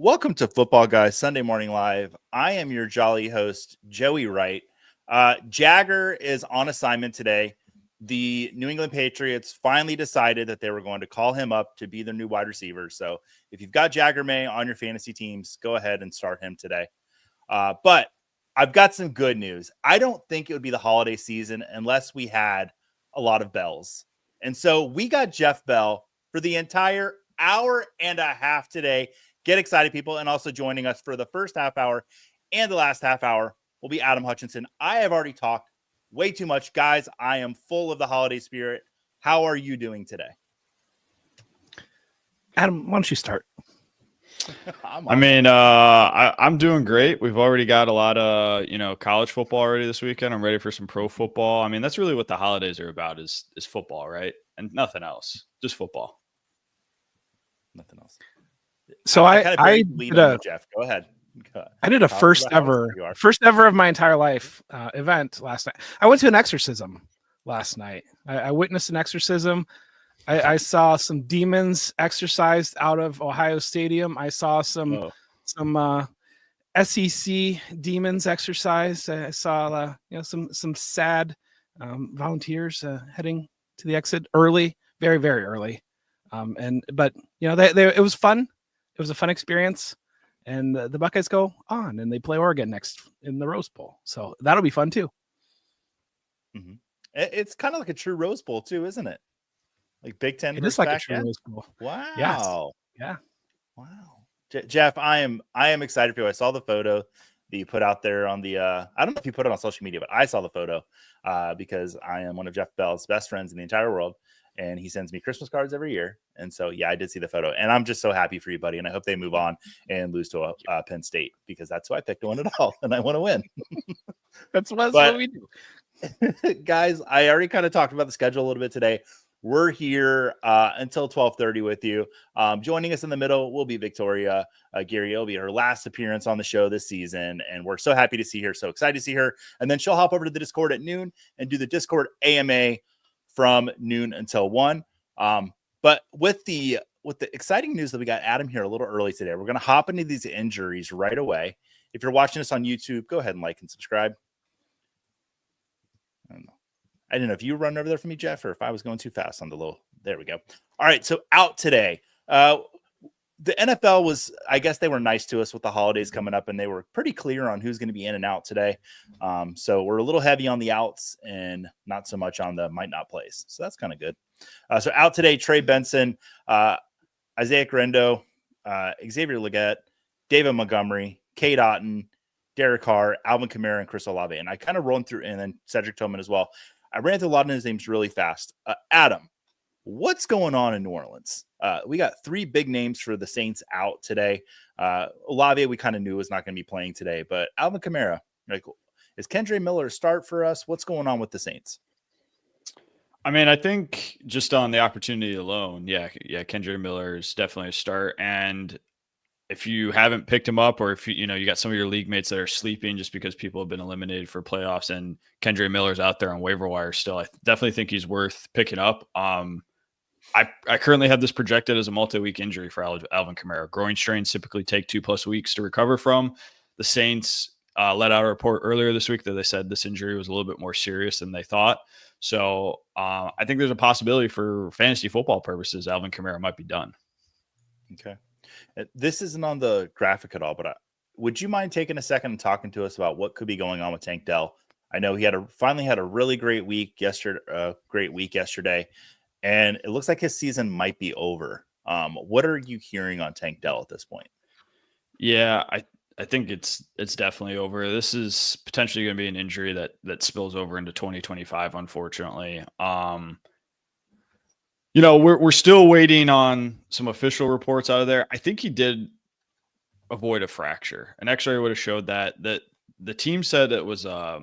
Welcome to Football Guys Sunday Morning Live. I am your jolly host, Joey Wright. Jagger is on assignment today. The New England Patriots finally decided that they were going to call him up to be their new wide receiver. So if you've got Jagger May on your fantasy teams, go ahead and start him today. But I've got some good news. I don't think it would be the holiday season unless we had a lot of bells. And so we got Jeff Bell for the entire hour and a half today. Get excited, people. And also joining us for the first half hour and the last half hour will be Adam Hutchinson. I have already talked way too much. Guys, I am full of the holiday spirit. How are you doing today? Adam, why don't you start? I'm doing great. We've already got a lot of, college football already this weekend. I'm ready for some pro football. I mean, that's really what the holidays are about is football, right? And nothing else, just football. Nothing else. So I did a Jeff. Go ahead. I did a first ever of my entire life event last night. I went to an exorcism last night. I witnessed an exorcism. I saw some demons exorcised out of Ohio Stadium. I saw some SEC demons exorcised. I saw some sad volunteers heading to the exit early, very very early. But it was fun. It was a fun experience, and the Buckeyes go on and they play Oregon next in the Rose Bowl, so that'll be fun too. Mm-hmm. It's kind of like a true Rose Bowl too, isn't it? Like Big Ten. It is like a true Rose Bowl. Wow. Yes. Yeah. Wow. Jeff, I am excited for you. I saw the photo that you put out there on the. I don't know if you put it on social media, but I saw the photo because I am one of Jeff Bell's best friends in the entire world. And he sends me Christmas cards every year. And so, yeah, I did see the photo. And I'm just so happy for you, buddy. And I hope they move on and lose to Penn State because that's who I picked to win it all. And I want to win. That's what we do. Guys, I already kind of talked about the schedule a little bit today. We're here until 12:30 with you. Joining us in the middle will be Victoria Geary. It'll be her last appearance on the show this season. And we're so happy to see her. So excited to see her. And then she'll hop over to the Discord at noon and do the Discord AMA from noon until 1. But with the exciting news that we got Adam here a little early today, we're going to hop into these injuries right away. If you're watching us on YouTube, go ahead and like and subscribe. I didn't know if you run over there for me, Jeff, or if I was going too fast on the little. There we go. All right. So out today, the NFL was, I guess they were nice to us with the holidays coming up, and they were pretty clear on who's going to be in and out today. So we're a little heavy on the outs and not so much on the might not plays. So that's kind of good. So out today, Trey Benson, Isaiah Grendo, Xavier Legette, David Montgomery, Cade Otton, Derek Carr, Alvin Kamara, and Chris Olave. And I kind of rolled through, and then Cedric Tillman as well. I ran through a lot of his names really fast. Adam, what's going on in New Orleans? We got 3 big names for the Saints out today. Olave, we kind of knew was not going to be playing today, but Alvin Kamara, is Kendre Miller a start for us? What's going on with the Saints? I mean, I think just on the opportunity alone, Kendre Miller is definitely a start. And if you haven't picked him up, or if you got some of your league mates that are sleeping just because people have been eliminated for playoffs and Kendre Miller's out there on waiver wire still, I definitely think he's worth picking up. I currently have this projected as a multi-week injury for Alvin Kamara. Groin strains typically take 2+ weeks to recover from. The Saints let out a report earlier this week that they said this injury was a little bit more serious than they thought. So I think there's a possibility for fantasy football purposes, Alvin Kamara might be done. Okay. This isn't on the graphic at all, but would you mind taking a second and talking to us about what could be going on with Tank Dell? I know he finally had a really great week yesterday, and it looks like his season might be over. What are you hearing on Tank Dell at this point? Yeah, I think it's definitely over. This is potentially going to be an injury that spills over into 2025, unfortunately. We're still waiting on some official reports out of there. I think he did avoid a fracture. An X-ray would have showed that the team said it was a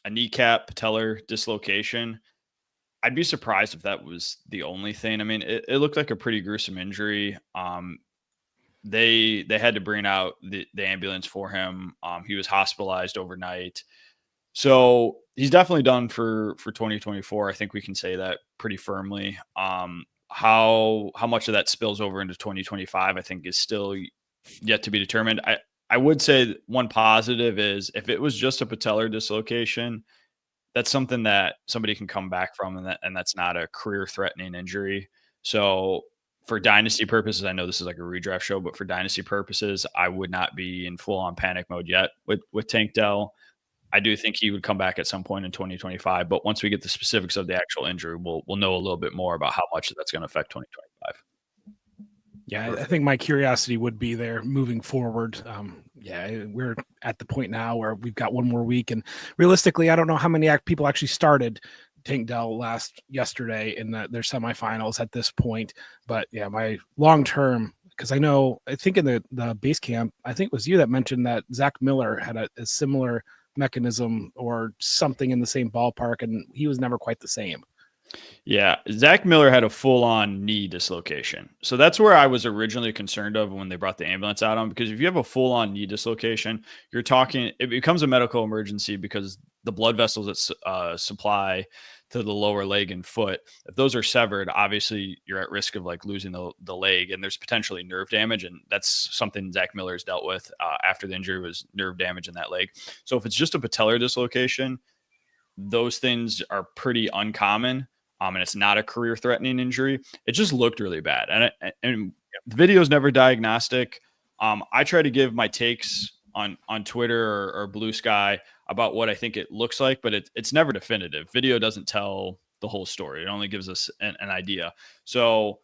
kneecap patellar dislocation. I'd be surprised if that was the only thing. I mean, it looked like a pretty gruesome injury. They had to bring out the ambulance for him. He was hospitalized overnight. So he's definitely done for 2024. I think we can say that pretty firmly. How much of that spills over into 2025, I think, is still yet to be determined. I would say one positive is if it was just a patellar dislocation, that's something that somebody can come back from, and that's not a career-threatening injury. So for dynasty purposes, I know this is like a redraft show, but for dynasty purposes, I would not be in full-on panic mode yet with Tank Dell. I do think he would come back at some point in 2025, but once we get the specifics of the actual injury, we'll know a little bit more about how much that's going to affect 2025. Yeah, I think my curiosity would be there moving forward. We're at the point now where we've got one more week, and realistically, I don't know how many people actually started Tank Dell yesterday in their semifinals at this point. But yeah, my long term, because I think in the base camp, I think it was you that mentioned that Zach Miller had a similar mechanism or something in the same ballpark, and he was never quite the same. Yeah, Zach Miller had a full-on knee dislocation. So that's where I was originally concerned of when they brought the ambulance out on, because if you have a full-on knee dislocation, you're talking, it becomes a medical emergency because the blood vessels that supply to the lower leg and foot, if those are severed, obviously you're at risk of like losing the leg, and there's potentially nerve damage. And that's something Zach Miller's dealt with after the injury, was nerve damage in that leg. So if it's just a patellar dislocation, those things are pretty uncommon. And it's not a career-threatening injury. It just looked really bad, and the video is never diagnostic. I try to give my takes on Twitter or Blue Sky about what I think it looks like, but it's never definitive. Video doesn't tell the whole story; it only gives us an idea. So,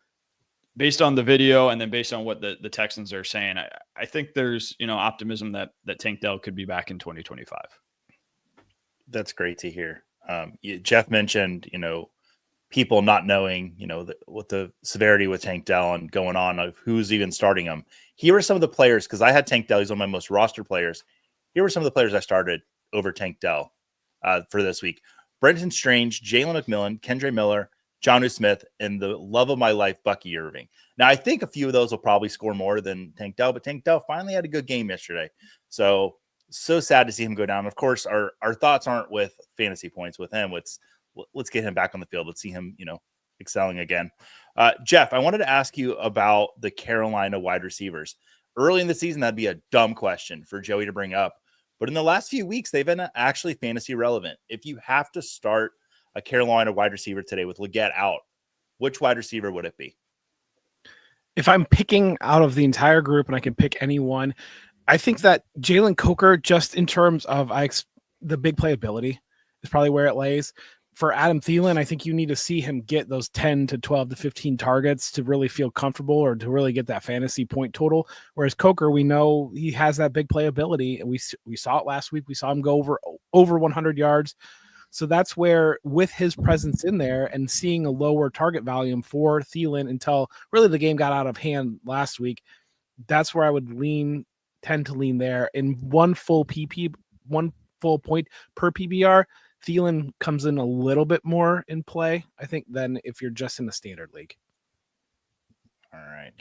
based on the video, and then based on what the Texans are saying, I think there's optimism that Tank Dell could be back in 2025. That's great to hear. Jeff mentioned, people not knowing, what the severity with Tank Dell and going on of who's even starting him. Here are some of the players, because I had Tank Dell. He's one of my most roster players. Here were some of the players I started over Tank Dell for this week. Brenton Strange, Jalen McMillan, Kendre Miller, Jonnu Smith, and the love of my life, Bucky Irving. Now, I think a few of those will probably score more than Tank Dell, but Tank Dell finally had a good game yesterday. So sad to see him go down. Of course, our thoughts aren't with fantasy points with him. Let's get him back on the field. Let's see him, excelling again. Jeff, I wanted to ask you about the Carolina wide receivers. Early in the season, that'd be a dumb question for Joey to bring up. But in the last few weeks, they've been actually fantasy relevant. If you have to start a Carolina wide receiver today with Leggett out, which wide receiver would it be? If I'm picking out of the entire group and I can pick anyone, I think that Jalen Coker, just in terms of the big playability, is probably where it lays. For Adam Thielen, I think you need to see him get those 10 to 12 to 15 targets to really feel comfortable or to really get that fantasy point total. Whereas Coker, we know he has that big playability, and we saw it last week. We saw him go over 100 yards. So that's where, with his presence in there and seeing a lower target volume for Thielen until really the game got out of hand last week, that's where I would tend to lean there. In one full point per PBR, Thielen comes in a little bit more in play, I think, than if you're just in the standard league. All right.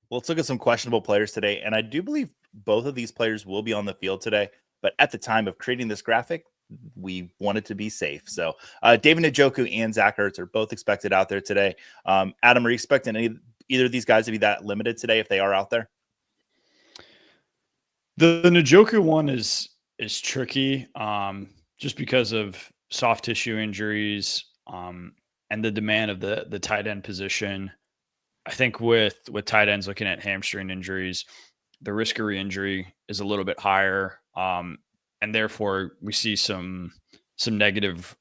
Well, let's look at some questionable players today. And I do believe both of these players will be on the field today. But at the time of creating this graphic, we wanted to be safe. So David Njoku and Zach Ertz are both expected out there today. Adam, are you expecting either of these guys to be that limited today if they are out there? The Njoku one is tricky just because of soft tissue injuries and the demand of the tight end position. I think with tight ends looking at hamstring injuries, the risk of re-injury is a little bit higher. And therefore we see some negative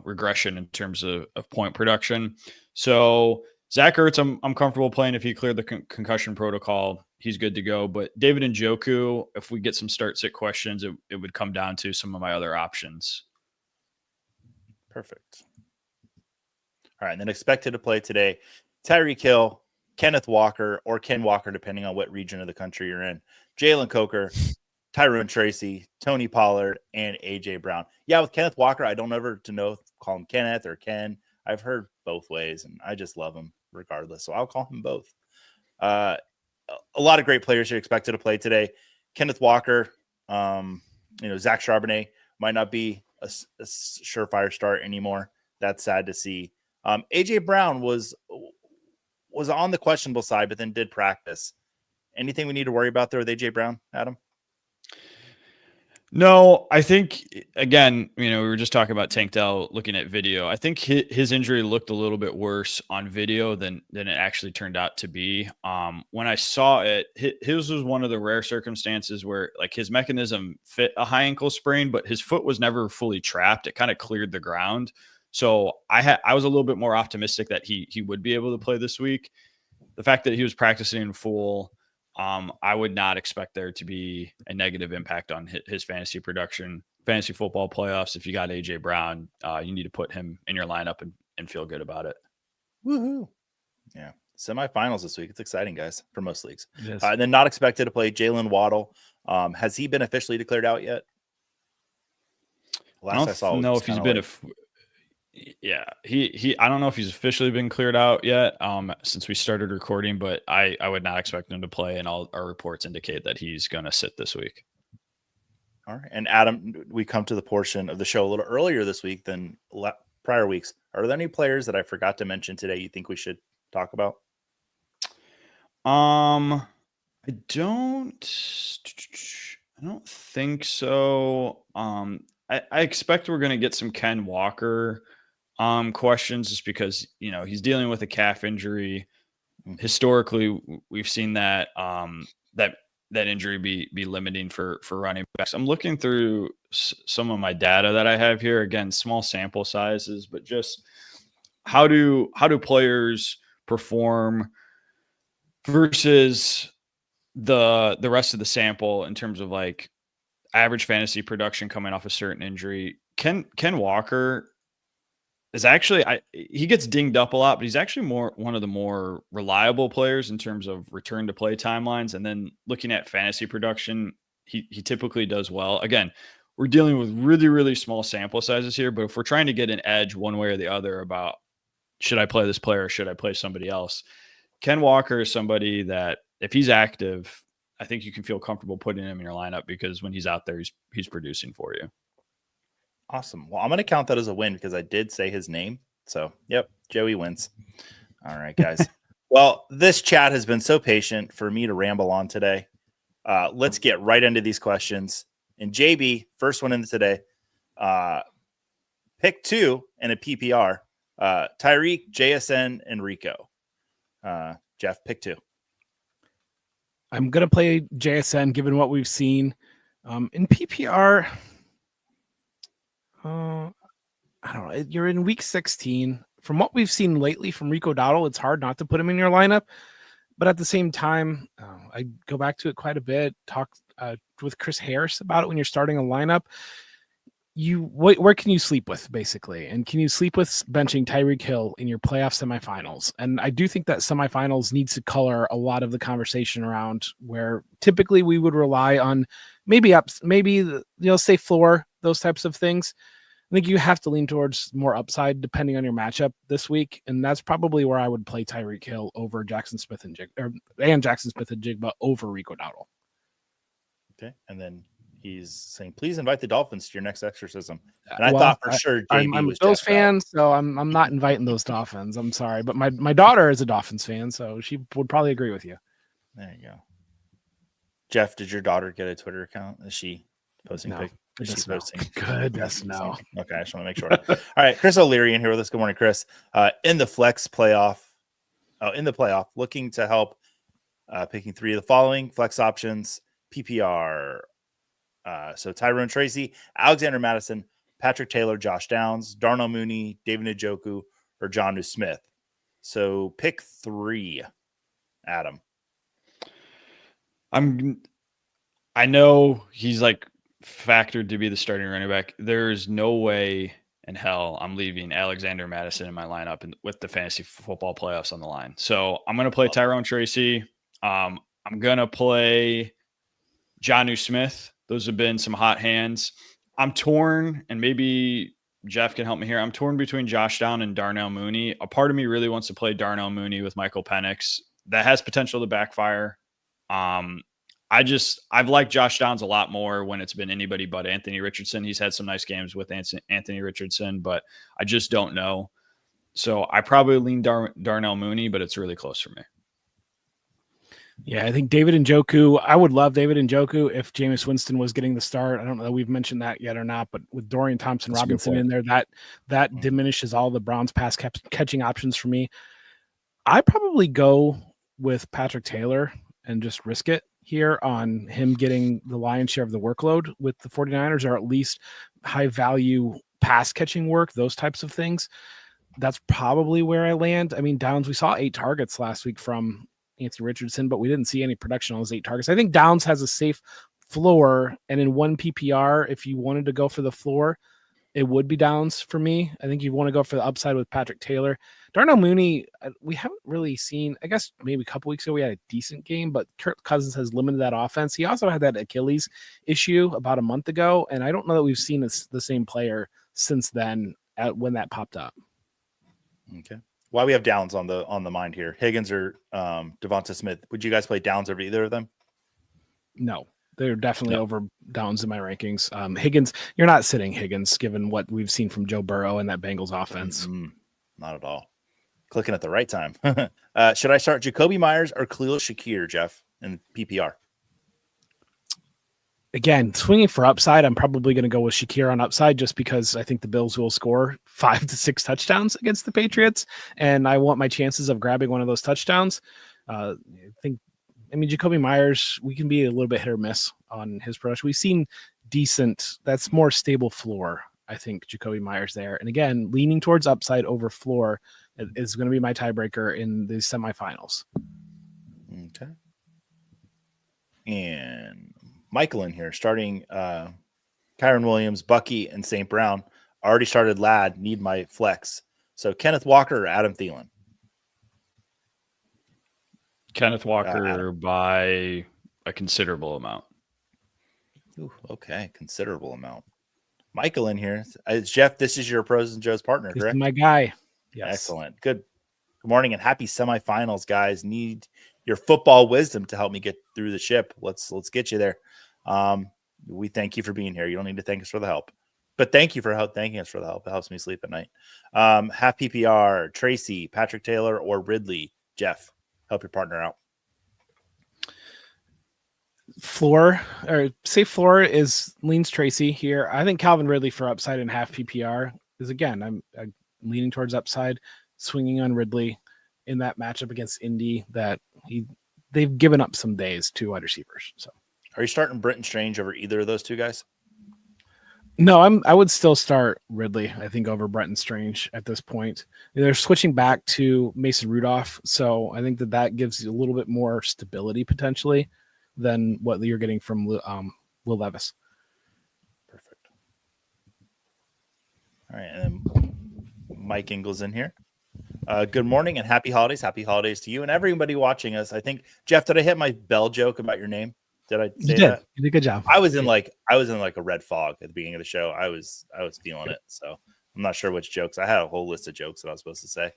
regression in terms of point production. So Zach Ertz, I'm comfortable playing. If he cleared the concussion protocol, he's good to go. But David Njoku, if we get some start-sit questions, it would come down to some of my other options. Perfect. All right, and then expected to play today, Tyreek Hill, Kenneth Walker, or Ken Walker, depending on what region of the country you're in, Jalen Coker, Tyrone Tracy, Tony Pollard, and A.J. Brown. Yeah, with Kenneth Walker, I don't ever call him Kenneth or Ken. I've heard both ways, and I just love him regardless, so I'll call him both. A lot of great players are expected to play today. Kenneth Walker, Zach Charbonnet might not be a surefire start anymore. That's sad to see. A.J. Brown was on the questionable side, but then did practice. anything we need to worry about there with AJ Brown, Adam? No, I think, again, we were just talking about Tank Dell looking at video. I think his injury looked a little bit worse on video than it actually turned out to be. When I saw it, his was one of the rare circumstances where like his mechanism fit a high ankle sprain, but his foot was never fully trapped. It kind of cleared the ground. So I was a little bit more optimistic that he would be able to play this week. The fact that he was practicing in full, I would not expect there to be a negative impact on his fantasy production, fantasy football playoffs. If you got AJ Brown, you need to put him in your lineup and feel good about it. Woohoo! Yeah, semifinals this week. It's exciting, guys, for most leagues. It is. And then not expected to play Jalen Waddle. Has he been officially declared out yet? Last I saw, know if he's been. Yeah, I don't know if he's officially been cleared out yet since we started recording, but I would not expect him to play, and all our reports indicate that he's going to sit this week. All right. And Adam, we come to the portion of the show a little earlier this week than prior weeks. Are there any players that I forgot to mention today you think we should talk about? I don't think so. I expect we're going to get some Ken Walker questions just because, he's dealing with a calf injury. Historically, we've seen that that injury be limiting for running backs. I'm looking through some of my data that I have here. Again, small sample sizes, but just how do players perform versus the rest of the sample in terms of like average fantasy production coming off a certain injury. Ken Walker is actually, he gets dinged up a lot, but he's actually one of the more reliable players in terms of return to play timelines. And then looking at fantasy production, he typically does well. Again, we're dealing with really, really small sample sizes here, but if we're trying to get an edge one way or the other about should I play this player or should I play somebody else, Ken Walker is somebody that if he's active, I think you can feel comfortable putting him in your lineup because when he's out there, he's producing for you. Awesome. Well, I'm going to count that as a win because I did say his name. So, yep, Joey wins. All right, guys. Well, this chat has been so patient for me to ramble on today. Let's get right into these questions. And JB, first one in today, pick 2 in a PPR, Tyreek, JSN, and Rico. Jeff, pick 2. I'm going to play JSN given what we've seen. In PPR, I don't know. You're in week 16. From what we've seen lately from Rico Dowdle, it's hard not to put him in your lineup. But at the same time, I go back to it quite a bit, talk with Chris Harris about it when you're starting a lineup. Where can you sleep with, basically? And can you sleep with benching Tyreek Hill in your playoff semifinals? And I do think that semifinals needs to color a lot of the conversation around where typically we would rely on maybe safe floor, those types of things. I think you have to lean towards more upside depending on your matchup this week. And that's probably where I would play Tyreek Hill over Jackson Smith and Jigba over Rico Dowdle. Okay. And then he's saying, please invite the Dolphins to your next exorcism. And I thought for sure JB I'm was a Bills Jeff fan, so I'm not inviting those Dolphins. I'm sorry, but my daughter is a Dolphins fan, so she would probably agree with you. There you go. Jeff, did your daughter get a Twitter account? Is she posting? No. Is she posting? Goodness, no. Okay, I just want to make sure. All right, Chris O'Leary in here with us. Good morning, Chris. In the playoff, looking to help picking 3 of the following flex options: PPR. So Tyrone Tracy, Alexander Madison, Patrick Taylor, Josh Downs, Darnell Mooney, David Njoku, or Jonnu Smith. So pick 3, Adam. I know he's like factored to be the starting running back. There's no way in hell I'm leaving Alexander Madison in my lineup and with the fantasy football playoffs on the line. So I'm going to play Tyrone Tracy. I'm going to play Jonnu Smith. Those have been some hot hands. I'm torn, and maybe Jeff can help me here. I'm torn between Josh Downs and Darnell Mooney. A part of me really wants to play Darnell Mooney with Michael Penix. That has potential to backfire. I've liked Josh Downs a lot more when it's been anybody but Anthony Richardson. He's had some nice games with Anthony Richardson, but I just don't know. So I probably lean Darnell Mooney, but it's really close for me. Yeah, I think David Njoku, I would love David Njoku if Jameis Winston was getting the start. I don't know that we've mentioned that yet or not, but with Dorian Thompson That's a good Robinson point. in there, that diminishes all the Browns pass catching options for me. I probably go with Patrick Taylor and just risk it here on him getting the lion's share of the workload with the 49ers, or at least high value pass catching work, those types of things. That's probably where I land. I mean, Downs, we saw 8 targets last week from Anthony Richardson, but we didn't see any production on those 8 targets. I think Downs has a safe floor, and in one PPR, if you wanted to go for the floor, it would be Downs for me. I think you want to go for the upside with Patrick Taylor. Darnell Mooney, we haven't really seen, I guess maybe a couple weeks ago we had a decent game, but Kirk Cousins has limited that offense. He also had that Achilles issue about a month ago, and I don't know that we've seen the same player since then when that popped up. Okay. Why we have Downs on the mind here? Higgins or Devonta Smith? Would you guys play Downs over either of them? No, they're definitely over Downs in my rankings. Higgins, you're not sitting Higgins given what we've seen from Joe Burrow and that Bengals offense. Not at all. Clicking at the right time. Should I start Jacoby Myers or Khalil Shakir, Jeff, in PPR? Again, swinging for upside, I'm probably going to go with Shakir on upside just because I think the Bills will score 5 to 6 touchdowns against the Patriots, and I want my chances of grabbing one of those touchdowns. Jacoby Myers, we can be a little bit hit or miss on his production. We've seen decent, that's more stable floor, I think, Jacoby Myers there. And again, leaning towards upside over floor is going to be my tiebreaker in the semifinals. Okay. And Michael in here, starting Kyron Williams, Bucky, and St. Brown. Already started Ladd, need my flex. So Kenneth Walker or Adam Thielen? Kenneth Walker by a considerable amount. Ooh, okay, considerable amount. Michael in here. Jeff, this is your Pros and Joe's partner, This correct? is my guy. Yes. Excellent. Good morning and happy semifinals, guys. Need your football wisdom to help me get through the ship. Let's get you there. We thank you for being here. You don't need to thank us for the help, but thank you for thanking us for the help. It helps me sleep at night. Half PPR, Tracy, Patrick Taylor, or Ridley. Jeff, help your partner out. Floor or safe floor leans Tracy here. I think Calvin Ridley for upside and half PPR is, again, I'm leaning towards upside, swinging on Ridley in that matchup against Indy that they've given up some days to wide receivers. So are you starting Britton Strange over either of those two guys? No, I would still start Ridley, I think, over Bretton Strange at this point. They're switching back to Mason Rudolph, so I think that gives you a little bit more stability potentially than what you're getting from Will Levis. Perfect. All right, and then Mike Ingles in here. Good morning and happy holidays. Happy holidays to you and everybody watching us. I think, Jeff, did I hit my bell joke about your name? Did I say that? You did a good job. I was in like a red fog at the beginning of the show. I was feeling it. So I'm not sure which jokes. I had a whole list of jokes that I was supposed to say.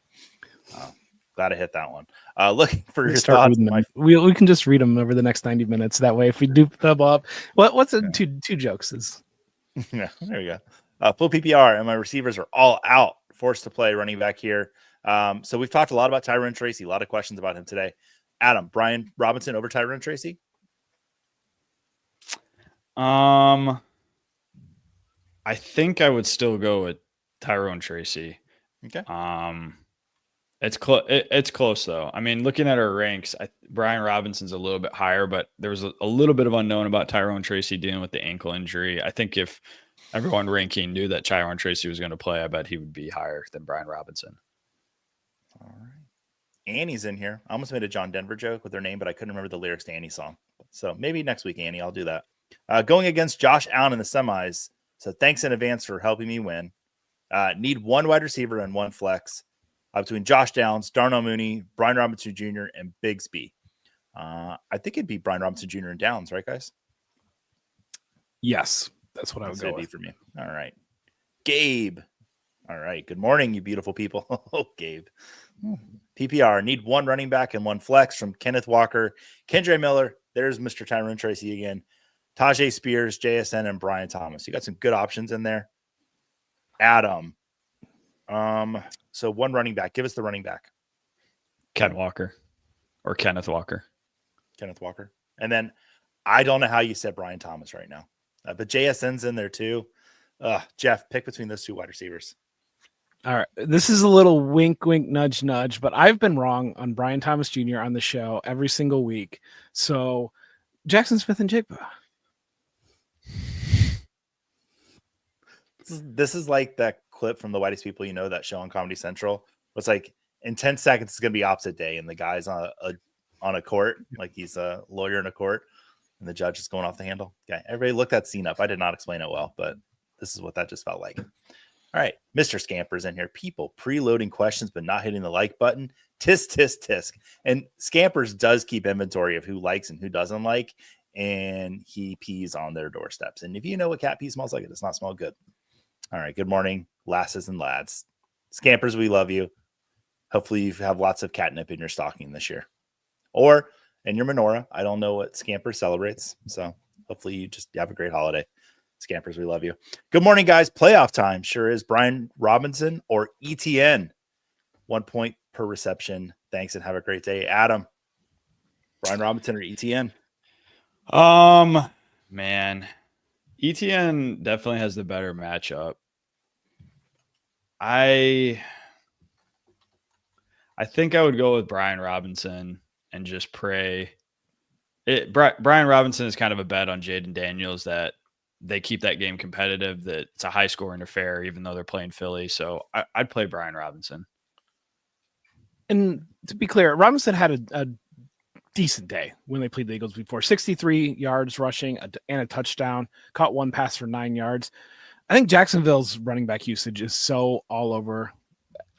Glad I hit that one. Looking for your thoughts. We can just read them over the next 90 minutes. That way, if we do double up, what's the two jokes is? Yeah, there we go. Full PPR and my receivers are all out, forced to play running back here. So we've talked a lot about Tyrone Tracy. A lot of questions about him today. Adam, Brian Robinson over Tyrone Tracy? I think I would still go with Tyrone Tracy. Okay. It's close. It's close though. I mean, looking at our ranks, Brian Robinson's a little bit higher, but there was a little bit of unknown about Tyrone Tracy dealing with the ankle injury. I think if everyone ranking knew that Tyrone Tracy was going to play, I bet he would be higher than Brian Robinson. All right. Annie's in here. I almost made a John Denver joke with her name, but I couldn't remember the lyrics to Annie's song. So maybe next week, Annie, I'll do that. Going against Josh Allen in the semis. So thanks in advance for helping me win. Need one wide receiver and one flex between Josh Downs, Darnell Mooney, Brian Robinson Jr., and Bigsby. I think it'd be Brian Robinson Jr. and Downs, right, guys? Yes, that's what I would go with. For me. All right. Gabe. All right. Good morning, you beautiful people. Oh, Gabe. PPR. Need one running back and one flex from Kenneth Walker, Kendre Miller. There's Mr. Tyrone Tracy again. Tajay Spears, JSN, and Brian Thomas. You got some good options in there. Adam. So one running back. Give us the running back. Ken Walker or Kenneth Walker. Kenneth Walker. And then I don't know how you said Brian Thomas right now, but JSN's in there too. Jeff, pick between those two wide receivers. All right. This is a little wink, wink, nudge, nudge, but I've been wrong on Brian Thomas Jr. on the show every single week. So Jackson Smith and Jigba. This is like that clip from the Whitest People You Know, that show on Comedy Central. It's like in 10 seconds, it's going to be opposite day. And the guy's on a court, like he's a lawyer in a court. And the judge is going off the handle. Okay. Everybody look that scene up. I did not explain it well, but this is what that just felt like. All right. Mr. Scamper's in here. People preloading questions, but not hitting the like button. Tisk, tisk, tisk. And Scampers does keep inventory of who likes and who doesn't like. And he pees on their doorsteps. And if you know what cat pee smells like, it does not smell good. All right. Good morning, lasses and lads. Scampers, we love you. Hopefully you have lots of catnip in your stocking this year. Or in your menorah. I don't know what Scamper celebrates. So hopefully you just have a great holiday. Scampers, we love you. Good morning, guys. Playoff time sure is. Brian Robinson or ETN. 1 point per reception. Thanks and have a great day. Adam, Brian Robinson or ETN? Man, ETN definitely has the better matchup. I think I would go with Brian Robinson and just pray. Brian Robinson is kind of a bet on Jaden Daniels that they keep that game competitive, that it's a high scoring affair, even though they're playing Philly. So I'd play Brian Robinson. And to be clear, Robinson had a decent day when they played the Eagles before. 63 yards rushing and a touchdown, caught one pass for 9 yards. I think Jacksonville's running back usage is so all over.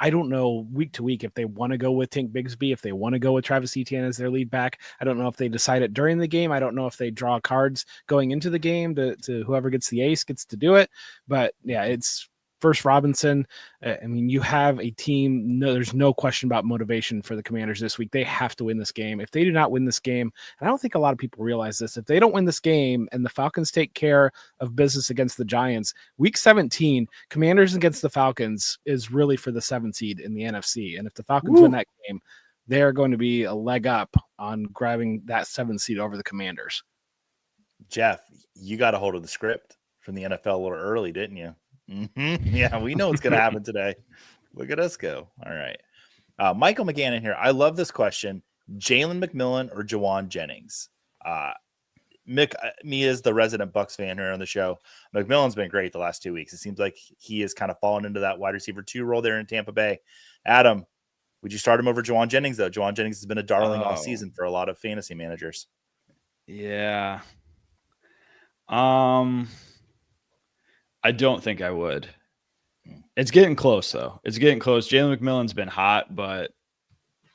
I don't know week to week if they want to go with Tank Bigsby, if they want to go with Travis Etienne as their lead back. I don't know if they decide it during the game. I don't know if they draw cards going into the game to whoever gets the ace gets to do it. But yeah, it's first Robinson. I mean, you have a team. No, there's no question about motivation for the Commanders this week. They have to win this game. If they do not win this game, and I don't think a lot of people realize this, if they don't win this game and the Falcons take care of business against the Giants, week 17, Commanders against the Falcons is really for the 7th seed in the NFC. And if the Falcons win that game, they're going to be a leg up on grabbing that 7th seed over the Commanders. Jeff, you got a hold of the script from the NFL a little early, didn't you? Mm-hmm. Yeah, we know what's going to happen today. Look at us go. All right. Michael McGann in here. I love this question. Jalen McMillan or Jawan Jennings? Mick, me as the resident Bucks fan here on the show, McMillan's been great the last 2 weeks. It seems like he has kind of fallen into that wide receiver 2 role there in Tampa Bay. Adam, would you start him over Jawan Jennings, though? Jawan Jennings has been a darling all season for a lot of fantasy managers. Yeah. I don't think I would. It's getting close, though. It's getting close. Jalen McMillan's been hot, but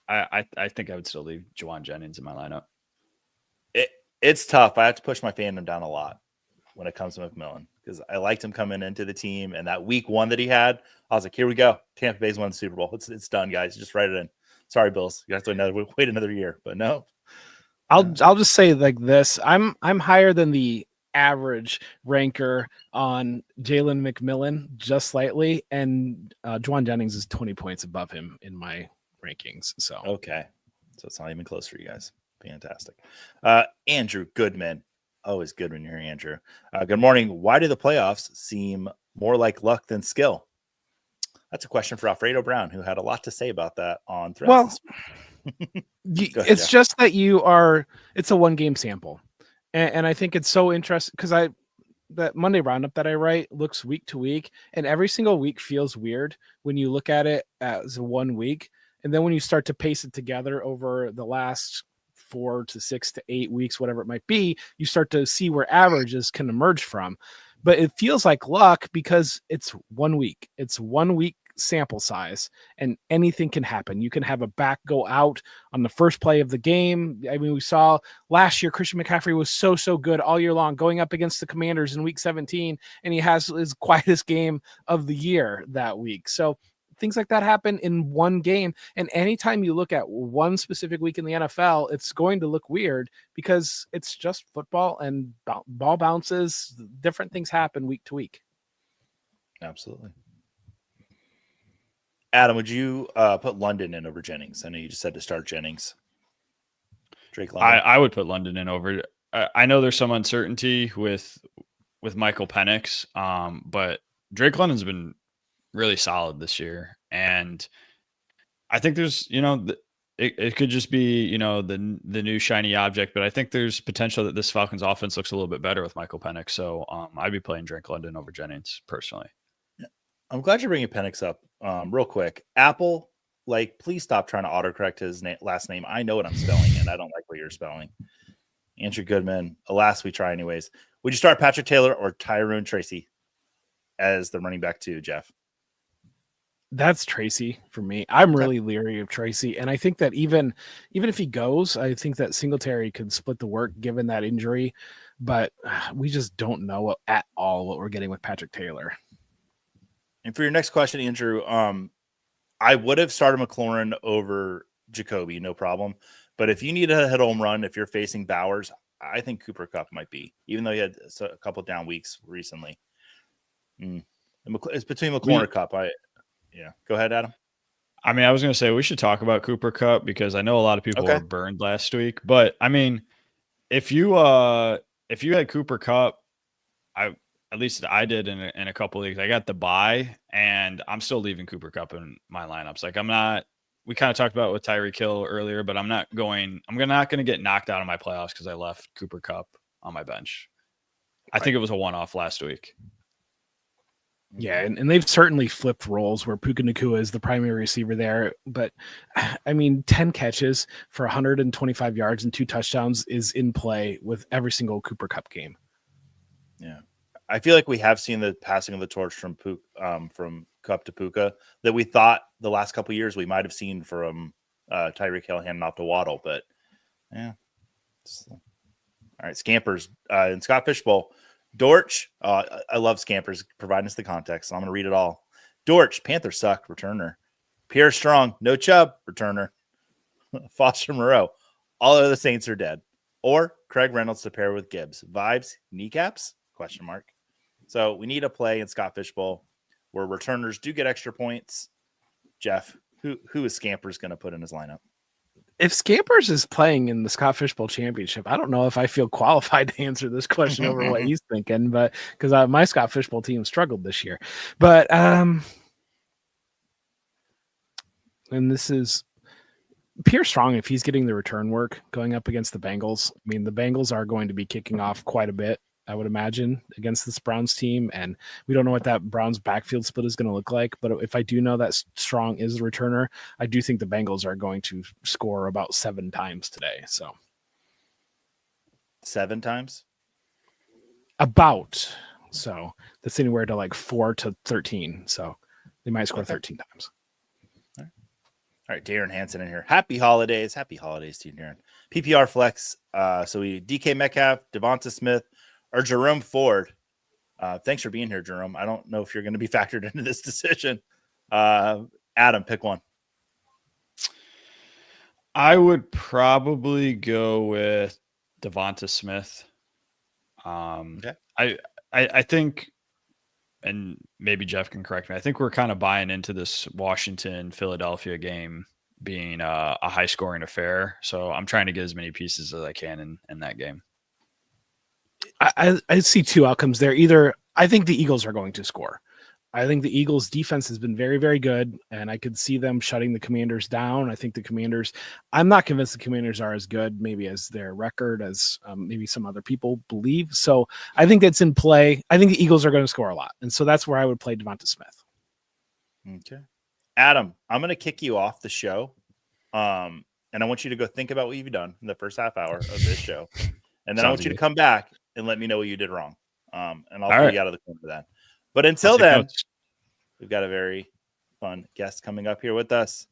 I think I would still leave Jawan Jennings in my lineup. It's tough. I have to push my fandom down a lot when it comes to McMillan because I liked him coming into the team. And that week 1 that he had, I was like, here we go. Tampa Bay's won the Super Bowl. It's done, guys. Just write it in. Sorry, Bills. You have to wait another year. But no. I'll just say like this. I'm higher than the average ranker on Jalen McMillan just slightly, and Jawan Jennings is 20 points above him in my rankings. So okay, so it's not even close for you guys. Fantastic. Andrew Goodman, always good when you're here, Andrew. Good morning. Why do the playoffs seem more like luck than skill? That's a question for Alfredo Brown, who had a lot to say about that on Threads. Well, it's just that it's a 1-game sample. And I think it's so interesting because that Monday roundup that I write looks week to week, and every single week feels weird when you look at it as 1 week. And then when you start to pace it together over the last 4 to 6 to 8 weeks, whatever it might be, you start to see where averages can emerge from. But it feels like luck because it's 1 week. It's 1 week sample size and anything can happen. You can have a back go out on the first play of the game. I mean, we saw last year Christian McCaffrey was so good all year long going up against the Commanders in week 17, and he has his quietest game of the year that week. So things like that happen in 1 game. And anytime you look at one specific week in the NFL, it's going to look weird because it's just football and ball bounces. Different things happen week to week. Absolutely. Adam, would you put London in over Jennings? I know you just said to start Jennings. Drake London. I would put London in over. I know there's some uncertainty with Michael Penix, but Drake London's been really solid this year, and I think there's it could just be the new shiny object, but I think there's potential that this Falcons offense looks a little bit better with Michael Penix. So I'd be playing Drake London over Jennings personally. I'm glad you're bringing Penix up. Real quick, Apple, please stop trying to autocorrect his last name. I know what I'm spelling, and I don't like what you're spelling. Andrew Goodman. Alas, we try anyways. Would you start Patrick Taylor or Tyrone Tracy as the running back too, Jeff? That's Tracy for me. I'm really leery of Tracy, and I think that even if he goes, I think that Singletary could split the work given that injury, but we just don't know at all what we're getting with Patrick Taylor. And for your next question, Andrew, I would have started McLaurin over Jacoby, no problem. But if you need a hit home run, if you're facing Bowers, I think Cooper Kupp might be, even though he had a couple of down weeks recently. It's between McLaurin and Kupp. Yeah. Go ahead, Adam. I mean, I was going to say we should talk about Cooper Kupp because I know a lot of people were burned last week. But I mean, if you had Cooper Kupp, at least I did in a couple leagues. I got the bye, and I'm still leaving Cooper Kupp in my lineups. I'm not. We kind of talked about with Tyreek Hill earlier, but I'm not going to get knocked out of my playoffs because I left Cooper Kupp on my bench. I think it was a one-off last week. Yeah, and they've certainly flipped roles where Puka Nacua is the primary receiver there. But, I mean, 10 catches for 125 yards and 2 touchdowns is in play with every single Cooper Kupp game. Yeah. I feel like we have seen the passing of the torch from Kupp to Puka that we thought the last couple of years we might have seen from Tyreek Hill handing off to Waddle. But, yeah. All right, Scampers in Scott Fishbowl. Dortch, I love Scampers providing us the context, so I'm going to read it all. Dortch, Panthers suck, returner. Pierre Strong, no Chubb, returner. Foster Moreau, all of the Saints are dead. Or Craig Reynolds to pair with Gibbs. Vibes, kneecaps? Question mark. So we need a play in Scott Fishbowl where returners do get extra points. Jeff, who is Scampers going to put in his lineup? If Scampers is playing in the Scott Fishbowl Championship, I don't know if I feel qualified to answer this question over what he's thinking, but because my Scott Fishbowl team struggled this year. But and this is Pierre Strong, if he's getting the return work going up against the Bengals. I mean, the Bengals are going to be kicking off quite a bit, I would imagine, against this Browns team. And we don't know what that Browns backfield split is going to look like. But if I do know that Strong is the returner, I do think the Bengals are going to score about 7 times today. So 7 times? About. So that's anywhere to 4 to 13. So they might score 13 times. All right, Darren Hansen in here. Happy holidays. Happy holidays to you, Darren. PPR flex. So we DK Metcalf, Devonta Smith, or Jerome Ford. Thanks for being here, Jerome. I don't know if you're going to be factored into this decision. Adam, pick one. I would probably go with Devonta Smith. Okay. I think, and maybe Jeff can correct me, I think we're kind of buying into this Washington-Philadelphia game being a high-scoring affair. So I'm trying to get as many pieces as I can in that game. I see 2 outcomes there. Either I think the Eagles are going to score. I think the Eagles defense has been very, very good, and I could see them shutting the Commanders down. I think the Commanders, I'm not convinced the Commanders are as good maybe as their record as maybe some other people believe. So I think that's in play. I think the Eagles are going to score a lot. And so that's where I would play Devonta Smith. Okay. Adam, I'm going to kick you off the show. And I want you to go think about what you've done in the first half hour of this show. And then I want you to come back and let me know what you did wrong. And I'll pull you out of the corner for that. But until then, we've got a very fun guest coming up here with us.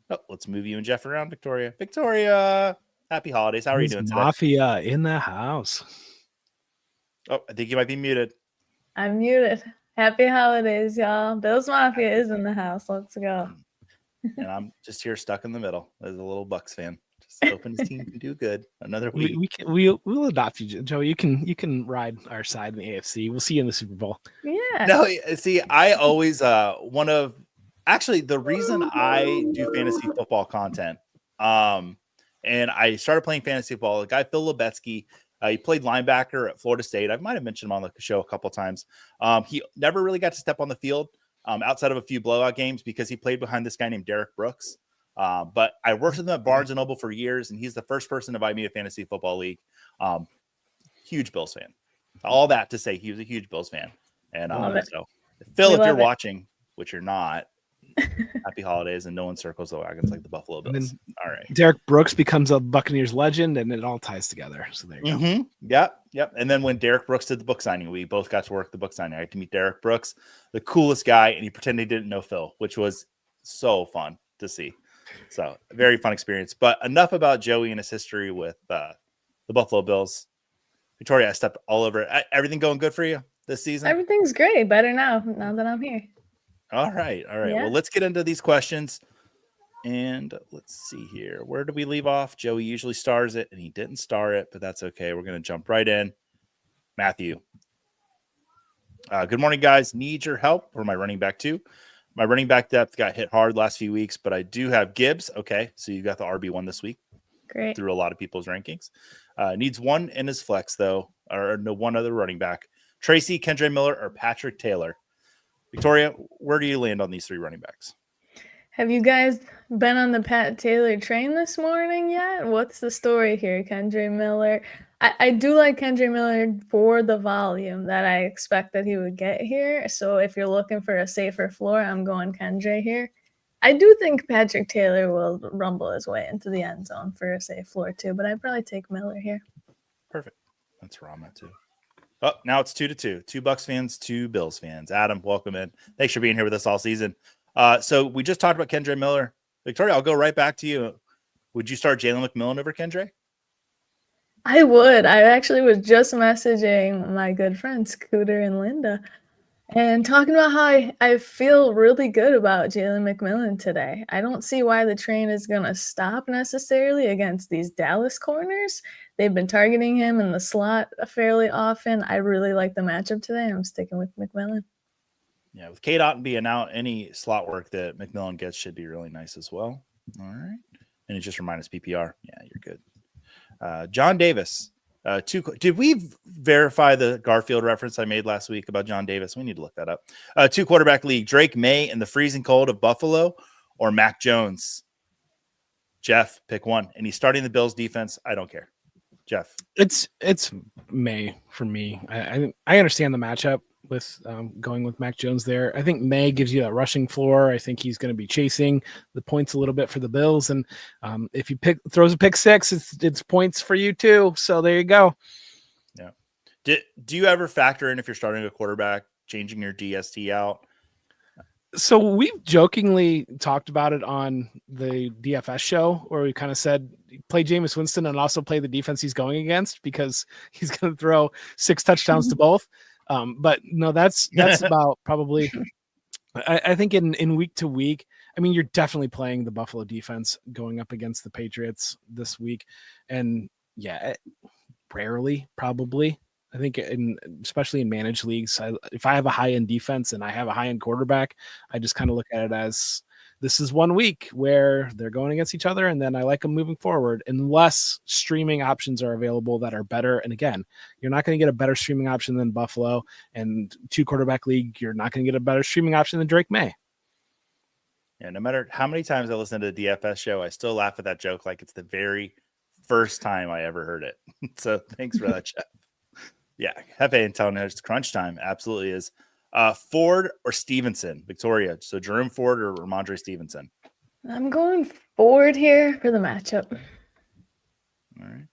Oh, let's move you and Jeff around, Victoria. Victoria, happy holidays. How are you doing today? Mafia in the house. Oh, I think you might be muted. I'm muted. Happy holidays, y'all. Bills Mafia is in the house. Let's go. And I'm just here stuck in the middle as a little Bucks fan. Just hoping his team can do good another week. We'll adopt you, Joe. You can ride our side in the AFC. We'll see you in the Super Bowl. Yeah. No, see, I always one of Actually, the reason I do fantasy football content, and I started playing fantasy football, the guy Phil Lebetsky, he played linebacker at Florida State. I might have mentioned him on the show a couple of times. He never really got to step on the field outside of a few blowout games because he played behind this guy named Derek Brooks. But I worked with him at Barnes & Noble for years, and he's the first person to invite me to Fantasy Football League. Huge Bills fan. All that to say he was a huge Bills fan. And so, Phil, if you're watching, which you're not, happy holidays, and no one circles the wagons like the Buffalo Bills. All right. Derek Brooks becomes a Buccaneers legend, and it all ties together. So there you go. Yep. And then when Derek Brooks did the book signing, we both got to work the book signing. I got to meet Derek Brooks, the coolest guy, and he pretended he didn't know Phil, which was so fun to see. So very fun experience. But enough about Joey and his history with the Buffalo Bills. Victoria, I stepped all over it. Everything going good for you this season? Everything's great. Better now that I'm here. All right. Yeah. Well, let's get into these questions. And let's see here. Where do we leave off? Joey usually stars it, and he didn't star it, but that's okay. We're going to jump right in. Matthew. Good morning, guys. Need your help for my running back too. My running back depth got hit hard last few weeks, but I do have Gibbs. Okay, so you got the RB1 this week. Great. Through a lot of people's rankings. Needs one in his flex, though, or no one other running back. Tracy, Kendre Miller, or Patrick Taylor. Victoria, where do you land on these three running backs? Have you guys been on the Pat Taylor train this morning yet? What's the story here, Kendre Miller? I do like Kendre Miller for the volume that I expect that he would get here. So if you're looking for a safer floor, I'm going Kendre here. I do think Patrick Taylor will rumble his way into the end zone for a safe floor too, but I'd probably take Miller here. Perfect. That's where I'm at too. Oh, now it's 2-2. 2 Bucks fans, 2 Bills fans. Adam, welcome in. Thanks for being here with us all season. So we just talked about Kendre Miller. Victoria, I'll go right back to you. Would you start Jalen McMillan over Kendre? I would. I actually was just messaging my good friends, Scooter and Linda, and talking about how I feel really good about Jalen McMillan today. I don't see why the train is going to stop necessarily against these Dallas corners. They've been targeting him in the slot fairly often. I really like the matchup today. I'm sticking with McMillan. Yeah, with Kate Otten being out, any slot work that McMillan gets should be really nice as well. All right. And it just reminds us PPR. Yeah, you're good. John Davis. Did we verify the Garfield reference I made last week about John Davis? We need to look that up. 2 quarterback league. Drake May in the freezing cold of Buffalo or Mac Jones? Jeff, pick one. And he's starting the Bills defense. I don't care. Jeff. It's May for me. I understand the matchup with going with Mac Jones there. I think May gives you that rushing floor. I think he's going to be chasing the points a little bit for the Bills. And if he throws a pick six, it's points for you too. So there you go. Yeah. Do you ever factor in, if you're starting a quarterback, changing your DST out? So we've jokingly talked about it on the DFS show where we kind of said play Jameis Winston and also play the defense he's going against because he's going to throw 6 touchdowns to both. But no, that's about probably, I think in week to week, I mean, you're definitely playing the Buffalo defense going up against the Patriots this week. And yeah, rarely probably. I think especially in managed leagues, if I have a high-end defense and I have a high-end quarterback, I just kind of look at it as this is 1 week where they're going against each other, and then I like them moving forward unless streaming options are available that are better. And again, you're not going to get a better streaming option than Buffalo, and 2 quarterback league, you're not going to get a better streaming option than Drake May. Yeah, no matter how many times I listen to the DFS show, I still laugh at that joke like it's the very first time I ever heard it. So thanks for that, Jeff. Yeah, Hefe and telling us it's crunch time. Absolutely is. Ford or Stevenson, Victoria. So Jerome Ford or Ramondre Stevenson? I'm going Ford here for the matchup. All right.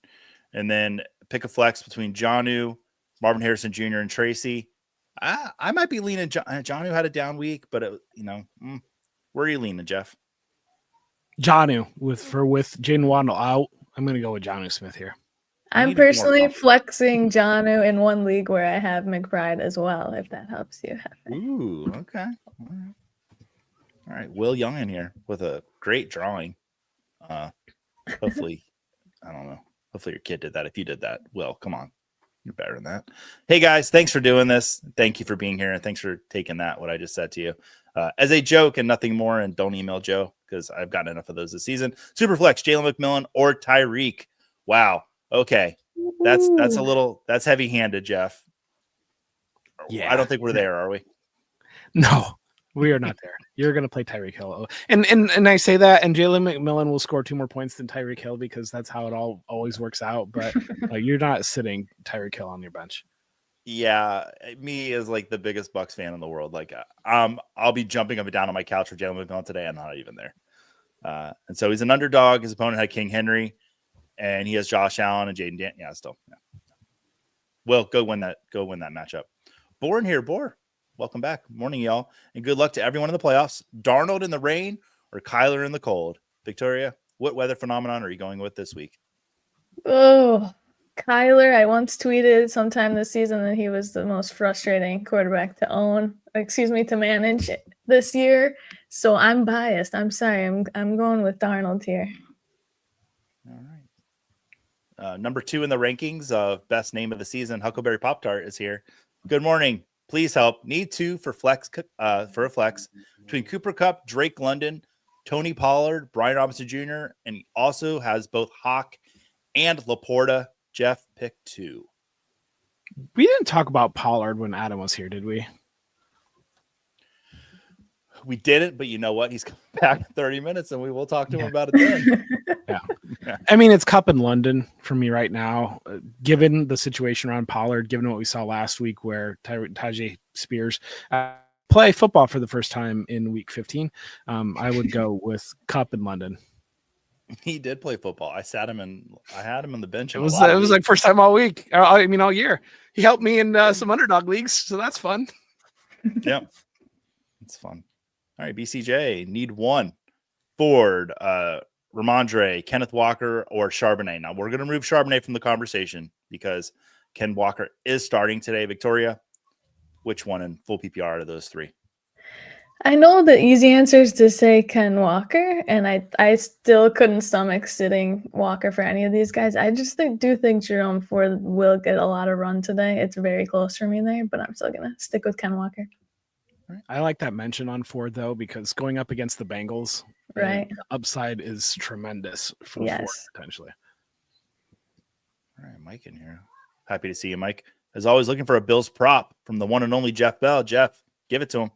And then pick a flex between Jonnu, Marvin Harrison Jr., and Tracy. I might be leaning. Jonnu had a down week, but where are you leaning, Jeff? Jonnu with Jaden Waddle out. I'm going to go with Jonnu Smith here. I'm personally flexing Jonnu in one league where I have McBride as well, if that helps you. Ooh, okay. All right. Will Young in here with a great drawing. Hopefully, I don't know. Hopefully your kid did that. If you did that, Will, come on. You're better than that. Hey, guys, thanks for doing this. Thank you for being here, and thanks for taking that, what I just said to you. as a joke and nothing more. And don't email Joe because I've gotten enough of those this season. Superflex, Jalen McMillan or Tyreek. Wow. Okay. That's heavy handed, Jeff. Yeah. I don't think we're there, are we? No, we are not there. You're going to play Tyreek Hill. And I say that, and Jalen McMillan will score 2 more points than Tyreek Hill because that's how it always works out. But you're not sitting Tyreek Hill on your bench. Yeah, me as like the biggest Bucks fan in the world. Like, I'll be jumping up and down on my couch for Jalen McMillan today. I'm not even there. And so he's an underdog. His opponent had King Henry, and he has Josh Allen and Jaden Dan. Yeah, still. Yeah. Well, go win that matchup. Bourne here, Boar. Welcome back. Morning, y'all. And good luck to everyone in the playoffs. Darnold in the rain or Kyler in the cold? Victoria, what weather phenomenon are you going with this week? Oh, Kyler, I once tweeted sometime this season that he was the most frustrating quarterback to manage this year. So I'm biased. I'm sorry. I'm going with Darnold here. All right. Number 2 in the rankings of best name of the season, Huckleberry Pop-Tart is here. Good morning. Please help. Need 2 for a flex between Cooper Kupp, Drake London, Tony Pollard, Brian Robinson Jr., and he also has both Hawk and Laporta. Jeff, pick 2. We didn't talk about Pollard when Adam was here, did we? We didn't, but you know what? He's coming back in 30 minutes, and we will talk to him about it then. Yeah. I mean, it's Kupp in London for me right now, given the situation around Pollard, given what we saw last week where Tajay Spears play football for the first time in week 15. I would go with Kupp in London. He did play football. I had him on the bench. It was like first time all week. I mean, all year. He helped me in some underdog leagues, so that's fun. Yeah, it's fun. All right, BCJ, need 1. Ford, Ramondre, Kenneth Walker, or Charbonnet. Now, we're going to remove Charbonnet from the conversation because Ken Walker is starting today. Victoria, which one in full PPR out of those 3? I know the easy answer is to say Ken Walker, and I still couldn't stomach sitting Walker for any of these guys. I just do think Jerome Ford will get a lot of run today. It's very close for me there, but I'm still going to stick with Ken Walker. I like that mention on Ford, though, because going up against the Bengals, right, the upside is tremendous for Ford, potentially. All right, Mike in here. Happy to see you, Mike. As always, looking for a Bills prop from the one and only Jeff Bell. Jeff, give it to him.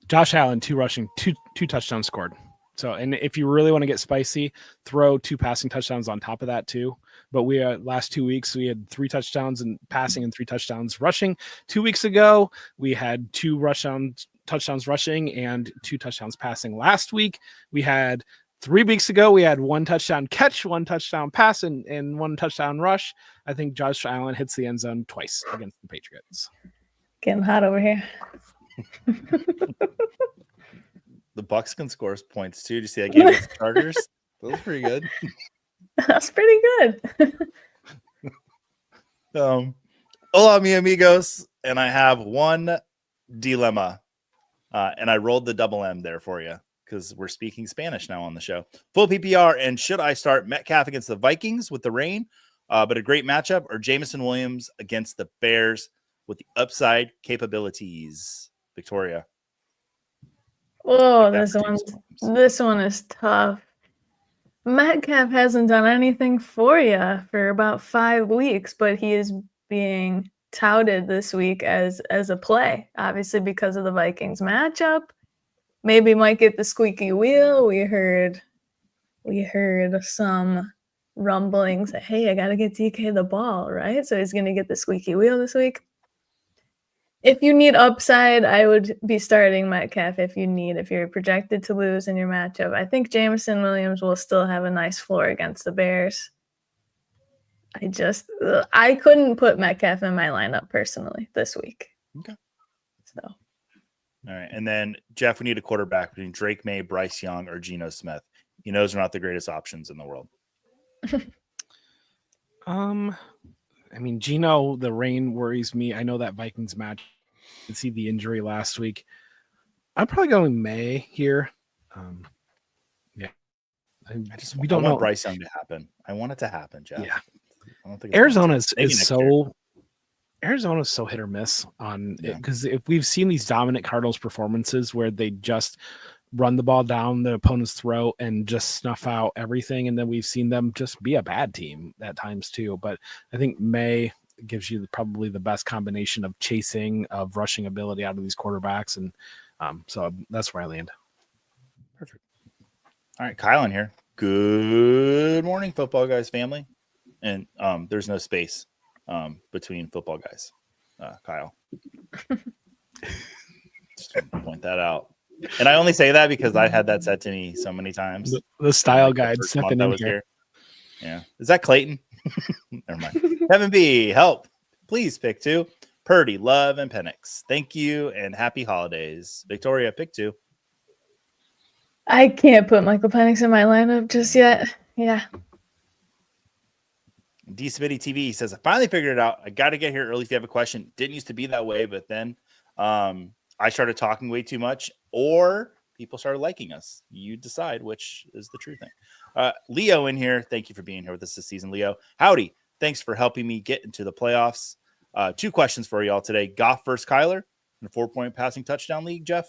Josh Allen, 2 rushing, two touchdowns scored. So, and if you really want to get spicy, throw 2 passing touchdowns on top of that too. But we last 2 weeks we had 3 touchdowns in passing and 3 touchdowns rushing. 2 weeks ago we had 2 touchdowns rushing and 2 touchdowns passing. Last week we had 3 weeks ago we had 1 touchdown catch, 1 touchdown pass, and 1 touchdown rush. I think Josh Allen hits the end zone twice against the Patriots. Getting hot over here. The Bucks can score points too. Did you see that game with the Chargers? That was pretty good. That's pretty good. Hola, mi amigos, and I have one dilemma, and I rolled the double M there for you because we're speaking Spanish now on the show. Full PPR, and should I start Metcalf against the Vikings with the rain, but a great matchup, or Jameson Williams against the Bears with the upside capabilities? Victoria. Oh, this one is tough. Metcalf hasn't done anything for you for about 5 weeks, but he is being touted this week as a play, obviously because of the Vikings matchup. Maybe might get the squeaky wheel. We heard some rumblings that, hey, I got to get DK the ball, right? So he's going to get the squeaky wheel this week. If you need upside, I would be starting Metcalf if you're projected to lose in your matchup. I think Jameson Williams will still have a nice floor against the Bears. I couldn't put Metcalf in my lineup personally this week. Okay. So. All right. And then, Jeff, we need a quarterback between Drake May, Bryce Young, or Geno Smith. He knows they're not the greatest options in the world. I mean, Geno, the rain worries me. I know that Vikings match. You can see the injury last week. I'm probably going May here. Yeah. We don't want Bryce Young to happen. I want it to happen, Jeff. Yeah. I don't think Arizona is so Arizona's so hit or miss on it, Yeah. because if we've seen these dominant Cardinals performances where they just run the ball down the opponent's throat and just snuff out everything, and then we've seen them just be a bad team at times too. But I think May gives you probably the best combination of chasing, of rushing ability out of these quarterbacks, and so that's where I land. Perfect. All right, Kyle in here. Good morning, Football Guys family. And there's no space between Football Guys, Kyle. Just want to point that out. And I only say that because I had that said to me so many times. The style Like, the guide first stepping month I in was here. Yeah. Is that Clayton? Never mind. Kevin B, help. Please pick 2. Purdy, Love, and Penix. Thank you and happy holidays. Victoria, pick 2. I can't put Michael Penix in my lineup just yet. Yeah. D Smitty TV says, I finally figured it out. I got to get here early if you have a question. Didn't used to be that way, but then I started talking way too much, or people started liking us. You decide which is the true thing. Leo in here. Thank you for being here with us this season, Leo. Howdy. Thanks for helping me get into the playoffs. 2 questions for y'all today. Goff versus Kyler in a 4-point passing touchdown league, Jeff?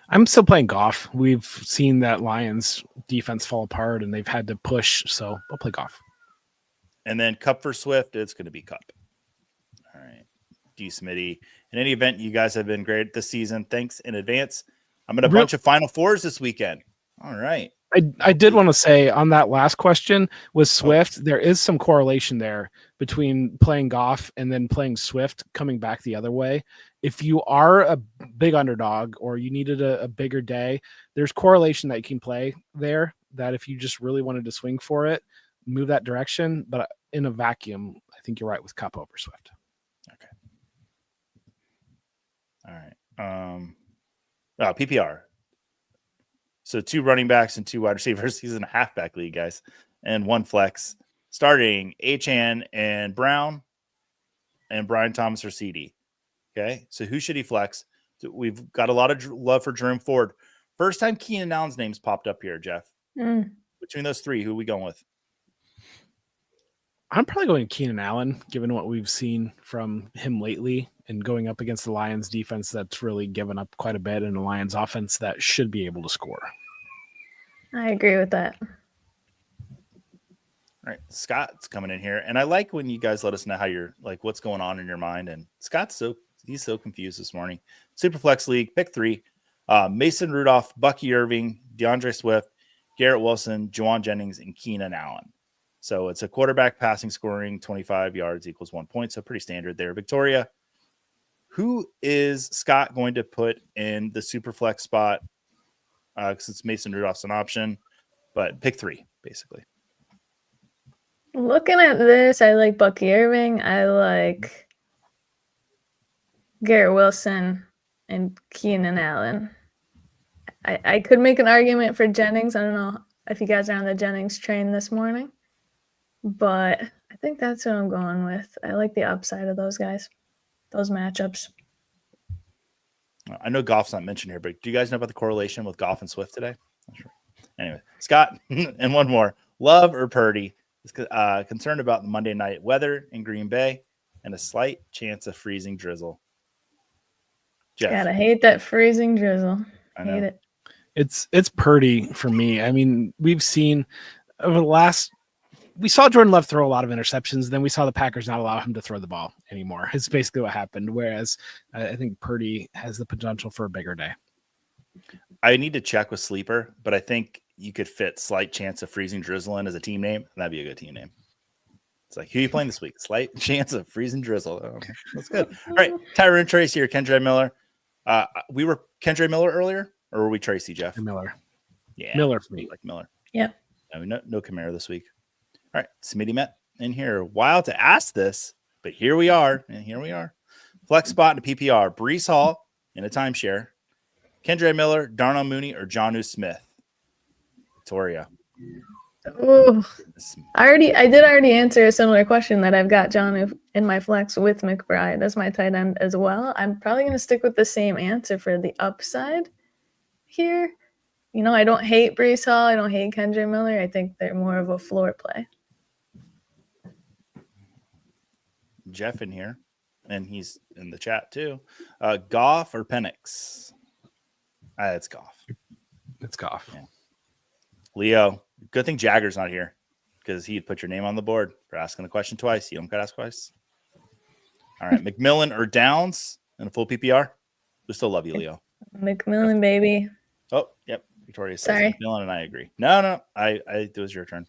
I'm still playing Goff. We've seen that Lions defense fall apart, and they've had to push, so I'll play Goff. And then Cup for Swift, it's going to be Cup. All right. D Smitty. In any event, you guys have been great this season. Thanks in advance. I'm in a bunch of Final Fours this weekend. All right. I did want to say on that last question with Swift, there is some correlation there between playing Goff and then playing Swift coming back the other way. If you are a big underdog or you needed a bigger day, there's correlation that you can play there, that if you just really wanted to swing for it, move that direction. But in a vacuum, I think you're right with Cup over Swift. Okay. All right. PPR. So 2 running backs and 2 wide receivers. He's in a halfback league, guys, and 1 flex. Starting Achane and Brown and Brian Thomas or CD. Okay, so who should he flex? We've got a lot of love for Jerome Ford. First time Keenan Allen's name's popped up here, Jeff. Between those 3, who are we going with? I'm probably going Keenan Allen, given what we've seen from him lately and going up against the Lions defense that's really given up quite a bit, and the Lions offense that should be able to score. I agree with that. All right, Scott's coming in here, and I like when you guys let us know how you're like, what's going on in your mind. And he's so confused this morning. Superflex League, pick 3: Mason Rudolph, Bucky Irving, DeAndre Swift, Garrett Wilson, Juwan Jennings, and Keenan Allen. So it's a quarterback passing scoring 25 yards equals 1 point. So pretty standard there. Victoria, who is Scott going to put in the Superflex spot? Because it's Mason Rudolph's an option, but pick 3 basically. Looking at this, I like Bucky Irving. I like Garrett Wilson and Keenan Allen. I could make an argument for Jennings. I don't know if you guys are on the Jennings train this morning, but I think that's what I'm going with. I like the upside of those guys, those matchups. I know Goff's not mentioned here, but do you guys know about the correlation with Goff and Swift today? Not sure. Anyway, Scott, and one more. Love or Purdy is concerned about the Monday night weather in Green Bay and a slight chance of freezing drizzle. Jeff. God, I hate that freezing drizzle. I know. Hate it. It's Purdy for me. I mean, we've seen over the last we saw Jordan Love throw a lot of interceptions. Then we saw the Packers not allow him to throw the ball anymore. It's basically what happened. Whereas I think Purdy has the potential for a bigger day. I need to check with Sleeper, but I think you could fit slight chance of freezing drizzle in as a team name. And that'd be a good team name. It's like, who are you playing this week? Slight chance of freezing drizzle. Oh, that's good. All right. Tyrone Tracy here. Kendra Miller. We were Kendra Miller earlier, or were we Tracy, Jeff? Miller. Yeah. Miller for me. Like Miller. Yeah. No Camaro this week. All right. Smitty Met in here. Wild to ask this, but here we are. And here we are. Flex spot in a PPR. Brees Hall in a timeshare. Kendra Miller, Darnell Mooney, or Jonnu Smith? Victoria. Oh, I did already answer a similar question that I've got John in my flex with McBride as my tight end as well. I'm probably going to stick with the same answer for the upside here. You know, I don't hate Brees Hall. I don't hate Kendra Miller. I think they're more of a floor play. Jeff in here, and he's in the chat too. Goff or Penix? It's Goff. It's Goff. Yeah. Leo, good thing Jagger's not here because he'd put your name on the board for asking the question twice. You don't got to ask twice. All right, McMillan or Downs in a full PPR? We still love you, Leo. McMillan, baby. Oh, yep. Victoria says Sorry. McMillan, and I agree. No, it was your turn.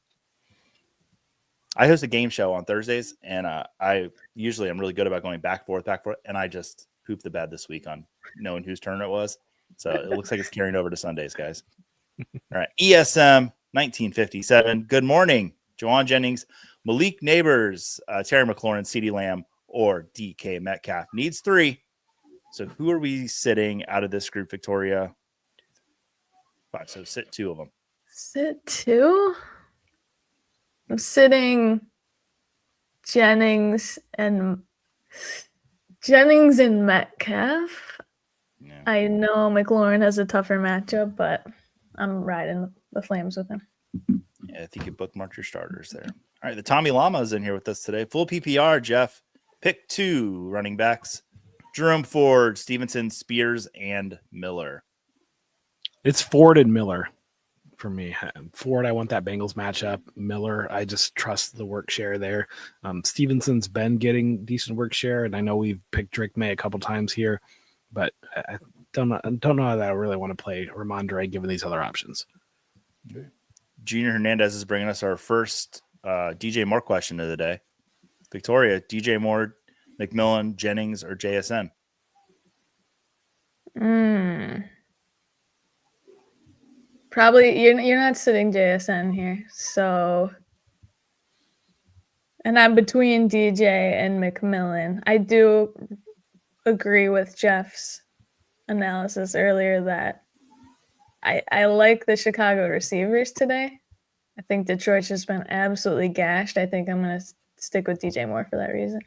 I host a game show on Thursdays, and I usually am really good about going back forth, and I just pooped the bed this week on knowing whose turn it was. So it looks like it's carrying over to Sundays, guys. All right, ESM 1957. Good morning, Joanne Jennings, Malik Neighbors, Terry McLaurin, CeeDee Lamb, or DK Metcalf. Needs 3. So who are we sitting out of this group, Victoria? 5. So sit 2 of them. Sit 2? I'm sitting Jennings and Metcalf. Yeah. I know McLaurin has a tougher matchup, but I'm riding the Flames with him. Yeah, I think you bookmarked your starters there. All right, the Tommy Llama is in here with us today. Full PPR, Jeff. Pick 2 running backs. Jerome Ford, Stevenson, Spears, and Miller. It's Ford and Miller for me. Ford, I want that Bengals matchup. Miller, I just trust the work share there. Stevenson's been getting decent work share, and I know we've picked Drake May a couple times here, but I don't know that I really want to play Ramondre given these other options. Okay. Junior Hernandez is bringing us our first DJ Moore question of the day. Victoria, DJ Moore, McMillan, Jennings, or JSN? Probably you're not sitting JSN here, so, and I'm between DJ and McMillan. I do agree with Jeff's analysis earlier that I like the Chicago receivers today. I think Detroit's just been absolutely gashed. I think I'm going to stick with DJ Moore for that reason.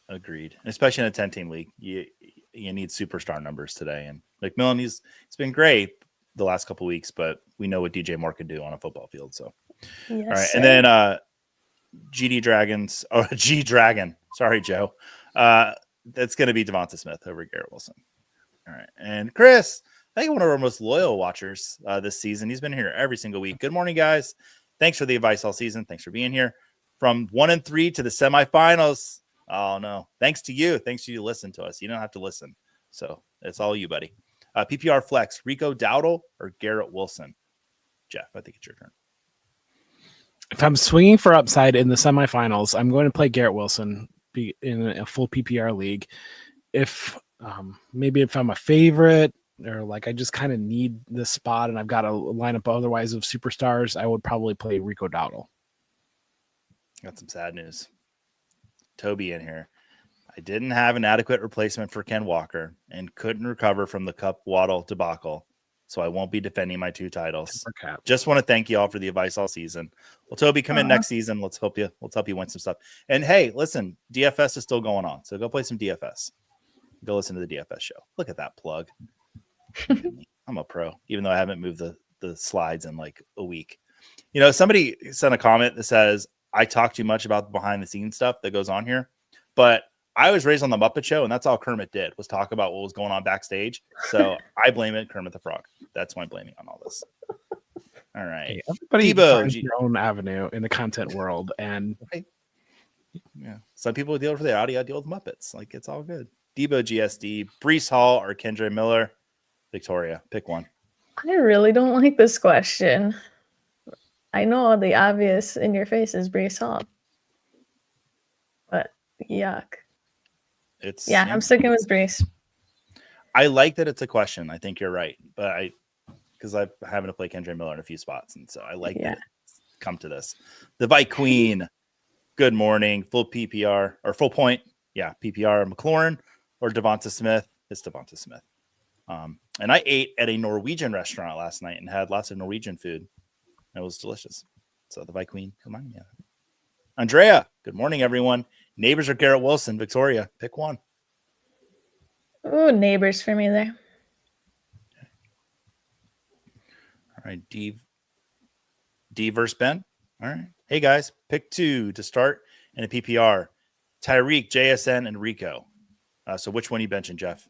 Agreed. Especially in a 10-team league, you need superstar numbers today. And McMillan, he's been great the last couple of weeks, but we know what DJ Moore can do on a football field. So, Yes, all right. sir. And then G Dragon. Sorry, Joe. That's going to be Devonta Smith over Garrett Wilson. All right. And Chris, I think one of our most loyal watchers this season. He's been here every single week. Good morning, guys. Thanks for the advice all season. Thanks for being here. From 1-3 to the semifinals. Oh, no. Thanks to you. Thanks to you listen to us. You don't have to listen. So it's all you, buddy. PPR flex, Rico Dowdle or Garrett Wilson? Jeff, I think it's your turn. If I'm swinging for upside in the semifinals, I'm going to play Garrett Wilson in a full PPR league. If maybe if I'm a favorite or like I just kind of need this spot and I've got a lineup otherwise of superstars, I would probably play Rico Dowdle. Got some sad news. Toby in here. I didn't have an adequate replacement for Ken Walker and couldn't recover from the Cup Waddle debacle, so I won't be defending my 2 titles. Just want to thank you all for the advice all season. Well, Toby, come in next season. Let's help you win some stuff. And hey, listen, DFS is still going on, so go play some DFS. Go listen to the DFS show. Look at that plug. I'm a pro, even though I haven't moved the slides in like a week. You know, somebody sent a comment that says I talk too much about the behind the scenes stuff that goes on here, but I was raised on the Muppet Show, and that's all Kermit did was talk about what was going on backstage. So I blame it, Kermit the Frog. That's my blaming on all this. All right, hey, everybody Debo, finds their own avenue in the content world, and yeah, some people deal with the audio. I deal with Muppets. Like it's all good. Debo GSD, Brees Hall, or Kendre Miller? Victoria, pick one. I really don't like this question. I know the obvious in your face is Brees Hall, but yuck. I'm sticking with Brees. I like that it's a question. I think you're right, but because I'm having to play Kendre Miller in a few spots, and so I like that it's come to this. The Vike Queen. Good morning. Full PPR or full point. Yeah, PPR McLaurin or Devonta Smith. It's Devonta Smith. And I ate at a Norwegian restaurant last night and had lots of Norwegian food. It was delicious. So the Vike Queen, remind me of it. Andrea, good morning, everyone. Neighbors or Garrett Wilson? Victoria, pick one. Ooh, Neighbors for me there. All right, D versus Ben. All right. Hey, guys, pick 2 to start in a PPR. Tyreek, JSN, and Rico. So which one are you benching, Jeff?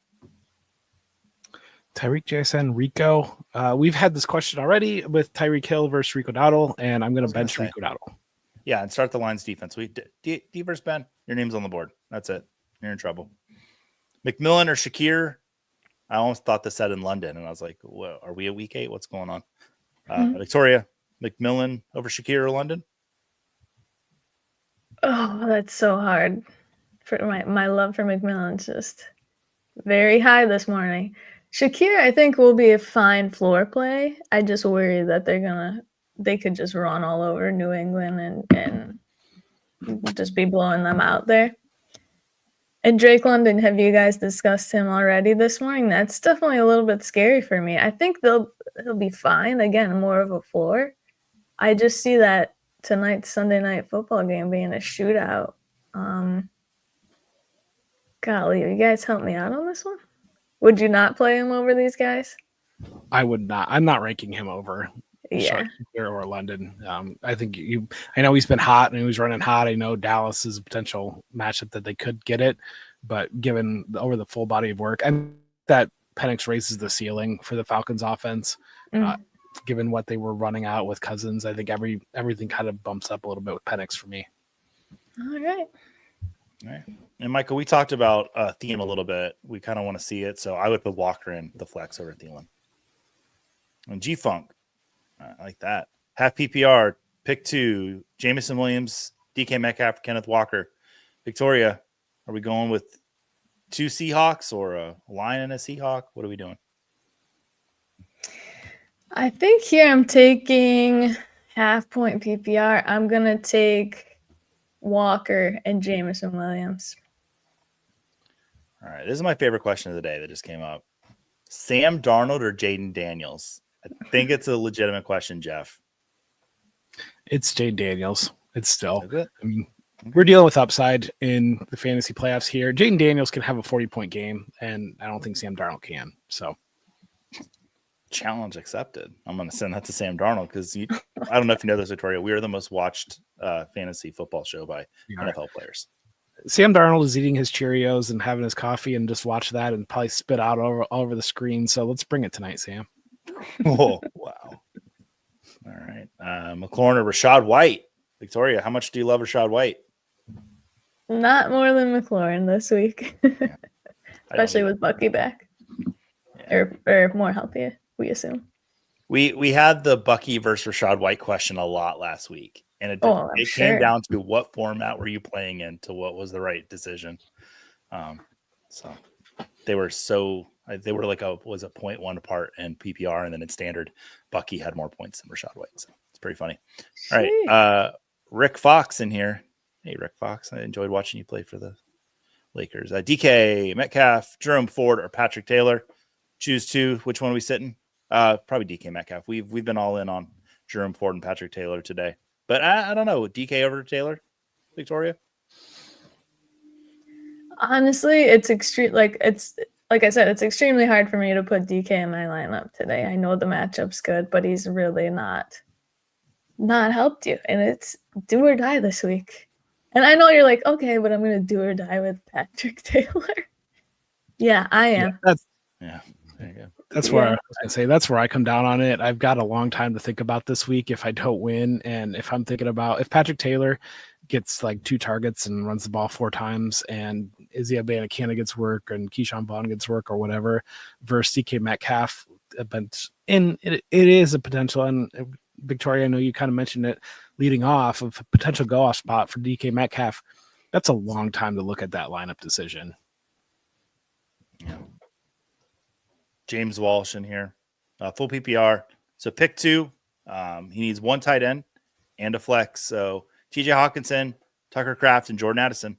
Tyreek, JSN, Rico. We've had this question already with Tyreek Hill versus Rico Dowdle, and I'm going to bench Rico Dowdle. Yeah, and start the Lions defense. D versus Ben. Your name's on the board. That's it. You're in trouble. McMillan or Shakir? I almost thought this said in London, and I was like, "Well, are we at week 8? What's going on?" Victoria, McMillan over Shakir or London? Oh, that's so hard. For my love for McMillan's just very high this morning. Shakir, I think, will be a fine floor play. I just worry that they could just run all over New England and just be blowing them out there. And Drake London, have you guys discussed him already this morning? That's definitely a little bit scary for me. I think he'll be fine. Again, more of a floor. I just see that tonight's Sunday night football game being a shootout. Golly, you guys help me out on this one? Would you not play him over these guys? I would not. I'm not ranking him over Yeah. Shakir or London. I think I know he's been hot and he was running hot. I know Dallas is a potential matchup that they could get it, but given over the full body of work, and that Penix raises the ceiling for the Falcons offense. Given what they were running out with Cousins, I think everything kind of bumps up a little bit with Penix for me. All right. And Michael, we talked about Thielen a little bit. We kind of want to see it, so I would put Walker in the flex over Thielen. And G-Funk, I like that. Half PPR, pick 2, Jamison Williams, DK Metcalf, Kenneth Walker. Victoria, are we going with 2 Seahawks or a Lion and a Seahawk? What are we doing? I think here I'm taking half-point PPR. I'm going to take Walker and Jamison Williams. All right, this is my favorite question of the day that just came up. Sam Darnold or Jaden Daniels? I think it's a legitimate question, Jeff. It's Jaden Daniels. It's still. Good. I mean, we're dealing with upside in the fantasy playoffs here. Jaden Daniels can have a 40-point game, and I don't think Sam Darnold can. So, challenge accepted. I'm going to send that to Sam Darnold because I don't know if you know this, Victoria. We are the most watched fantasy football show by NFL players. Sam Darnold is eating his Cheerios and having his coffee and just watch that and probably spit out all over the screen. So let's bring it tonight, Sam. Oh, wow. All right. McLaurin or Rachaad White? Victoria, how much do you love Rachaad White? Not more than McLaurin this week, especially with Bucky back, or more healthy, we assume. We had the Bucky versus Rachaad White question a lot last week, and it came down to what format were you playing in to what was the right decision. So they were like was a 0.1 apart in PPR, and then in standard, Bucky had more points than Rachaad White. So it's pretty funny. All right, Rick Fox in here. Hey, Rick Fox, I enjoyed watching you play for the Lakers. DK Metcalf, Jerome Ford, or Patrick Taylor. Choose 2. Which one are we sitting? Probably DK Metcalf. We've been all in on Jerome Ford and Patrick Taylor today, but I don't know. DK over Taylor, Victoria. Honestly, it's extreme. Like I said, it's extremely hard for me to put DK in my lineup today. I know the matchup's good, but he's really not helped you, and it's do or die this week. And I know you're like, okay, but I'm gonna do or die with Patrick Taylor. Yeah, I am. Yeah. There you go. That's where I was going to say, that's where I come down on it. I've got a long time to think about this week if I don't win. And if I'm thinking about if Patrick Taylor gets like 2 targets and runs the ball 4 times and Izzy Abanikanda gets work and Keyshawn Vaughn gets work or whatever versus DK Metcalf, but it is a potential. And Victoria, I know you kind of mentioned it leading off of a potential go-off spot for DK Metcalf. That's a long time to look at that lineup decision. Yeah. James Walsh in here, full PPR. So pick 2. He needs 1 tight end and a flex. So TJ Hawkinson, Tucker Kraft, and Jordan Addison.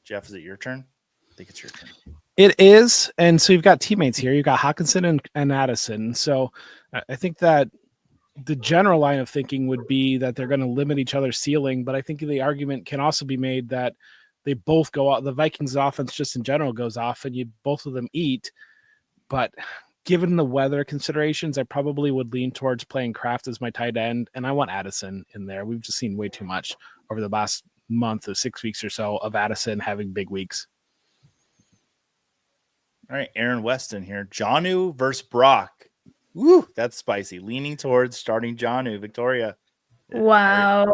Jeff, is it your turn? I think it's your turn. It is. And so you've got teammates here. You've got Hawkinson and Addison. So I think that the general line of thinking would be that they're going to limit each other's ceiling. But I think the argument can also be made that they both go out. The Vikings offense just in general goes off and both of them eat. But given the weather considerations, I probably would lean towards playing Kraft as my tight end, and I want Addison in there. We've just seen way too much over the last month or 6 weeks or so of Addison having big weeks. All right, Aaron Weston here. Jonnu versus Brock. Woo, that's spicy. Leaning towards starting Jonnu. Victoria. Wow.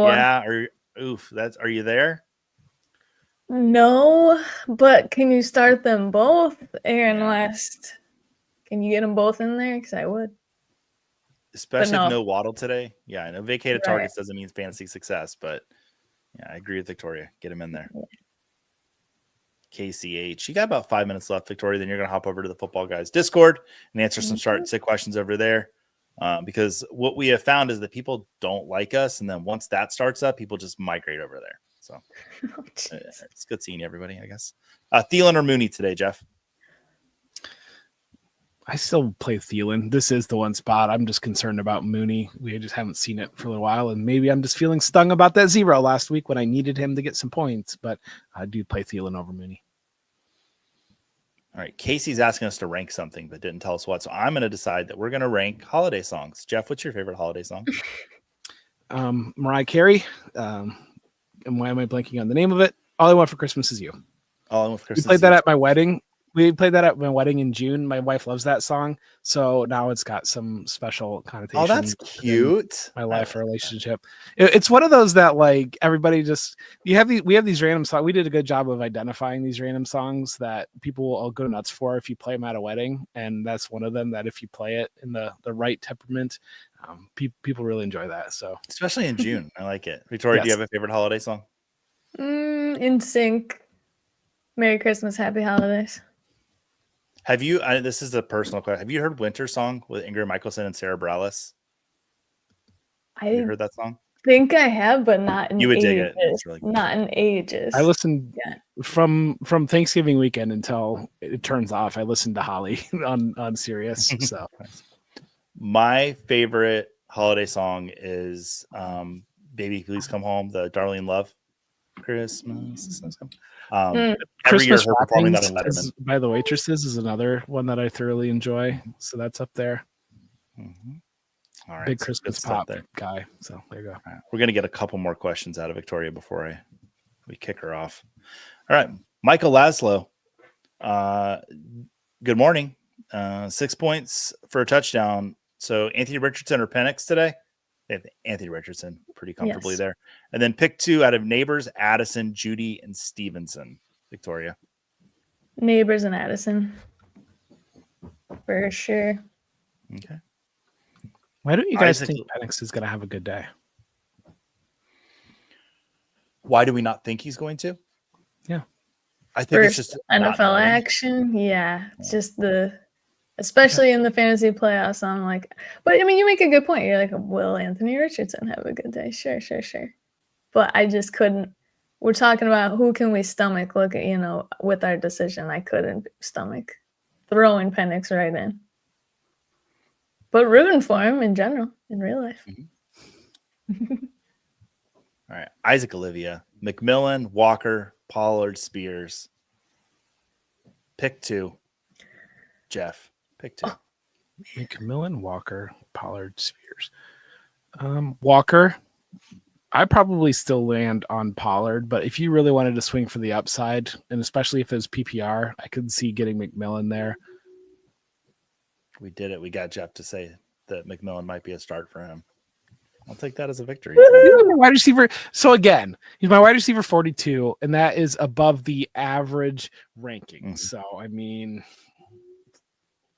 Are you there? No, but can you start them both, Aaron West? Can you get them both in there? Because I would. Especially no. if no Waddle today. Yeah, I know vacated Right. targets doesn't mean fantasy success, but yeah, I agree with Victoria. Get him in there. KCH. You got about 5 minutes left, Victoria. Then you're going to hop over to the Football Guys Discord and answer some start and sit questions over there. Because what we have found is that people don't like us. And then once that starts up, people just migrate over there. So it's good seeing everybody, I guess. Thielen or Mooney today, Jeff? I still play Thielen. This is the one spot. I'm just concerned about Mooney. We just haven't seen it for a little while. And maybe I'm just feeling stung about that 0 last week when I needed him to get some points. But I do play Thielen over Mooney. All right. Casey's asking us to rank something, but didn't tell us what. So I'm going to decide that we're going to rank holiday songs. Jeff, what's your favorite holiday song? Mariah Carey. And why am I blanking on the name of it? All I Want for Christmas Is You. All I Want for Christmas. We played that at my wedding. We played that at my wedding in June. My wife loves that song, so now it's got some special connotation. Oh, that's cute. My life relationship. It's one of those that like everybody just we have these random songs. We did a good job of identifying these random songs that people will go nuts for if you play them at a wedding, and that's one of them. That if you play it in the right temperament, people really enjoy that. So especially in June, I like it. Victoria, do you have a favorite holiday song? In Sync. Merry Christmas, Happy Holidays. Have you? This is a personal question. Have you heard "Winter Song" with Ingrid Michaelson and Sarah Bareilles? Have you heard that song? Think I have, but not in you would ages. dig it. It's really good. Not in ages. I listened from Thanksgiving weekend until it turns off. I listened to Holly on Sirius. So my favorite holiday song is "Baby Please Come Home," the Darlene Love. Christmas. Every Christmas year her performing that in Letterman by the Waitresses is another one that I thoroughly enjoy. So that's up there. Mm-hmm. All right, big Christmas pop guy. So there you go. Right. We're gonna get a couple more questions out of Victoria before we kick her off. All right, Michael Laszlo. Good morning. 6 points for a touchdown. So Anthony Richardson or Penix today? Anthony Richardson pretty comfortably there. And then pick 2 out of Neighbors, Addison, Judy, and Stevenson. Victoria. Neighbors and Addison. For sure. Okay. Why don't you guys think Penix is going to have a good day? Why do we not think he's going to? Yeah. I think it's just NFL action. Yeah. It's just especially in the fantasy playoffs, I'm like, but I mean, you make a good point. You're like, will Anthony Richardson have a good day? Sure. But I just couldn't. We're talking about who can we stomach. Look at, with our decision, I couldn't stomach throwing Penix right in. But rooting for him in general, in real life. Mm-hmm. All right. Isaac Olivia, McMillan, Walker, Pollard, Spears. Pick 2. Jeff. Pick 2. McMillan, Walker, Pollard, Spears. Walker. I probably still land on Pollard, but if you really wanted to swing for the upside, and especially if it was PPR, I could see getting McMillan there. We did it. We got Jeff to say that McMillan might be a start for him. I'll take that as a victory. Wide receiver. So again, he's my wide receiver 42, and that is above the average ranking. Mm-hmm. So I mean,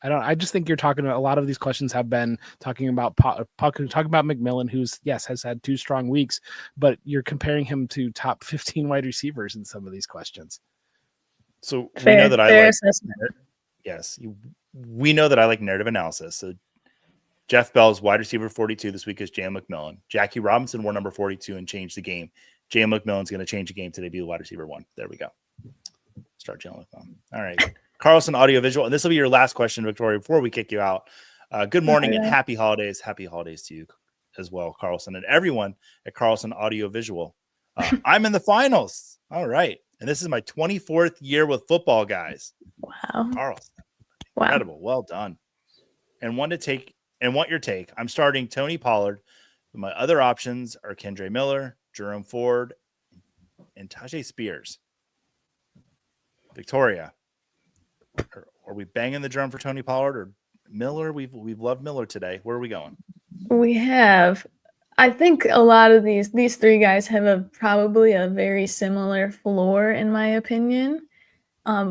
I just think you're talking about a lot of these questions have been talking about McMillan, who's has had 2 strong weeks, but you're comparing him to top 15 wide receivers in some of these questions. So we know that I like we know that I like narrative analysis. So Jeff Bell's wide receiver 42 this week is Jalen McMillan. Jackie Robinson wore number 42 and changed the game. Jalen McMillan's going to change the game today, be the wide receiver 1. There we go. Start Jalen McMillan. All right. Carlson Audiovisual. And this will be your last question, Victoria, before we kick you out. Good morning and happy holidays. Happy holidays to you as well, Carlson, and everyone at Carlson Audiovisual. I'm in the finals. All right. And this is my 24th year with Football Guys. Wow. Carlson. Incredible. Wow. Well done. And want your take. I'm starting Tony Pollard. My other options are Kendre Miller, Jerome Ford, and Tajay Spears. Victoria, are we banging the drum for Tony Pollard or Miller? We've loved Miller today. Where are we going? We have. I think a lot of these three guys have probably a very similar floor, in my opinion.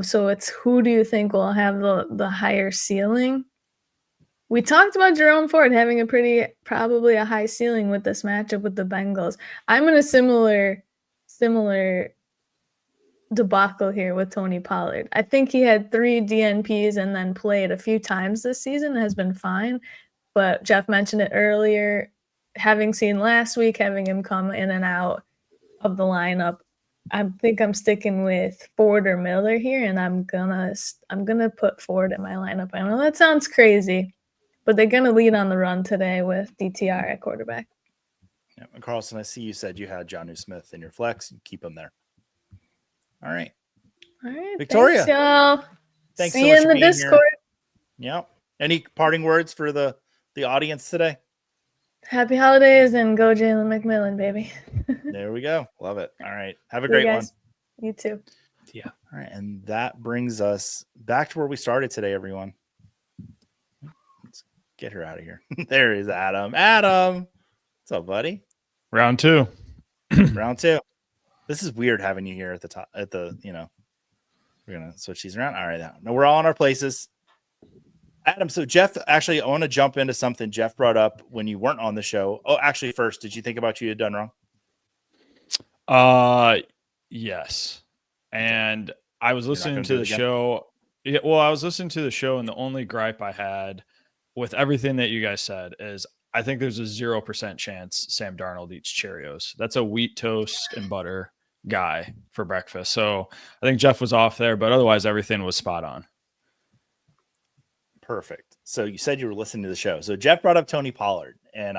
So it's who do you think will have the higher ceiling? We talked about Jerome Ford having probably a high ceiling with this matchup with the Bengals. I'm in a similar debacle here with Tony Pollard. I think he had 3 DNPs and then played a few times this season and has been fine. But Jeff mentioned it earlier, having seen last week, having him come in and out of the lineup, I think I'm sticking with Ford or Miller here, and I'm gonna put Ford in my lineup. I know that sounds crazy, but they're gonna lead on the run today with DTR at quarterback. Yeah, and Carlson, I see you said you had Jonnu Smith in your flex. Keep him there. All right. All right, Victoria. thanks, y'all. Thanks See so you much in for the being here. Discord. Yep. Any parting words for the audience today? Happy holidays and go Jalen McMillan, baby. There we go. Love it. All right. Have a See you great one. guys. You too. Yeah. All right. And that brings us back to where we started today, everyone. Let's get her out of here. There is Adam. Adam. What's up, buddy? Round 2. Round 2. This is weird having you here at the top, we're going to switch these around. All right. Now we're all in our places. Adam, so Jeff, actually, I want to jump into something Jeff brought up when you weren't on the show. Oh, actually, first, did you think about you had done wrong? Yes. And I was listening to do it the again? show. Yeah, well, I was listening to the show, and the only gripe I had with everything that you guys said is I think there's a 0% chance Sam Darnold eats Cheerios. That's a wheat toast and butter guy for breakfast. So I think Jeff was off there, but otherwise everything was spot on. Perfect. So you said you were listening to the show. So Jeff brought up Tony Pollard and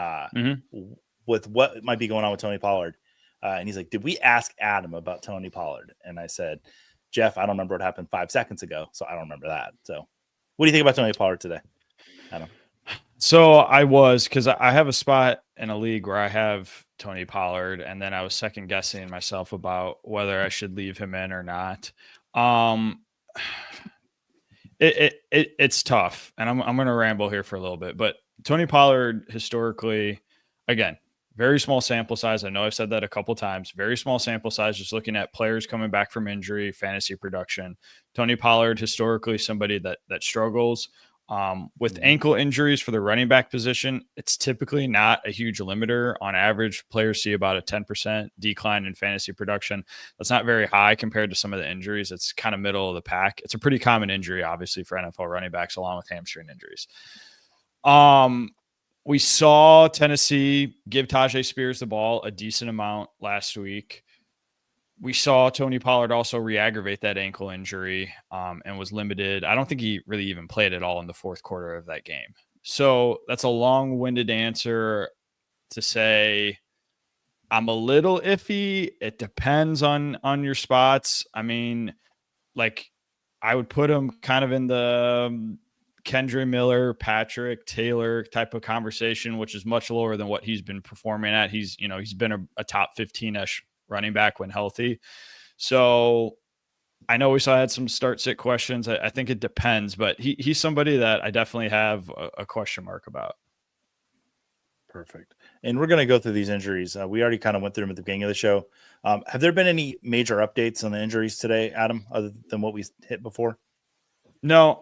with what might be going on with Tony Pollard. And he's like, did we ask Adam about Tony Pollard? And I said, Jeff, I don't remember what happened 5 seconds ago. So I don't remember that. So what do you think about Tony Pollard today, Adam? So because I have a spot in a league where I have Tony Pollard, and then I was second guessing myself about whether I should leave him in or not. It's tough, and I'm going to ramble here for a little bit, but Tony Pollard historically, again, very small sample size. I know I've said that a couple times, very small sample size, just looking at players coming back from injury, fantasy production. Tony Pollard, historically somebody that struggles with ankle injuries for the running back position. It's typically not a huge limiter. On average, players see about a 10% decline in fantasy production. That's not very high compared to some of the injuries. It's kind of middle of the pack. It's a pretty common injury, obviously, for NFL running backs, along with hamstring injuries. We saw Tennessee give Tajay Spears the ball a decent amount last week. We saw Tony Pollard also re-aggravate that ankle injury and was limited. I don't think he really even played at all in the fourth quarter of that game. So that's a long-winded answer to say I'm a little iffy. It depends on your spots. I mean, like I would put him kind of in the Kendra Miller, Patrick Taylor type of conversation, which is much lower than what he's been performing at. He's been a top 15-ish running back when healthy. So I know we had some start-sit questions. I think it depends, but he's somebody that I definitely have a question mark about. Perfect. And we're going to go through these injuries. We already kind of went through them at the beginning of the show. Have there been any major updates on the injuries today, Adam, other than what we hit before? No.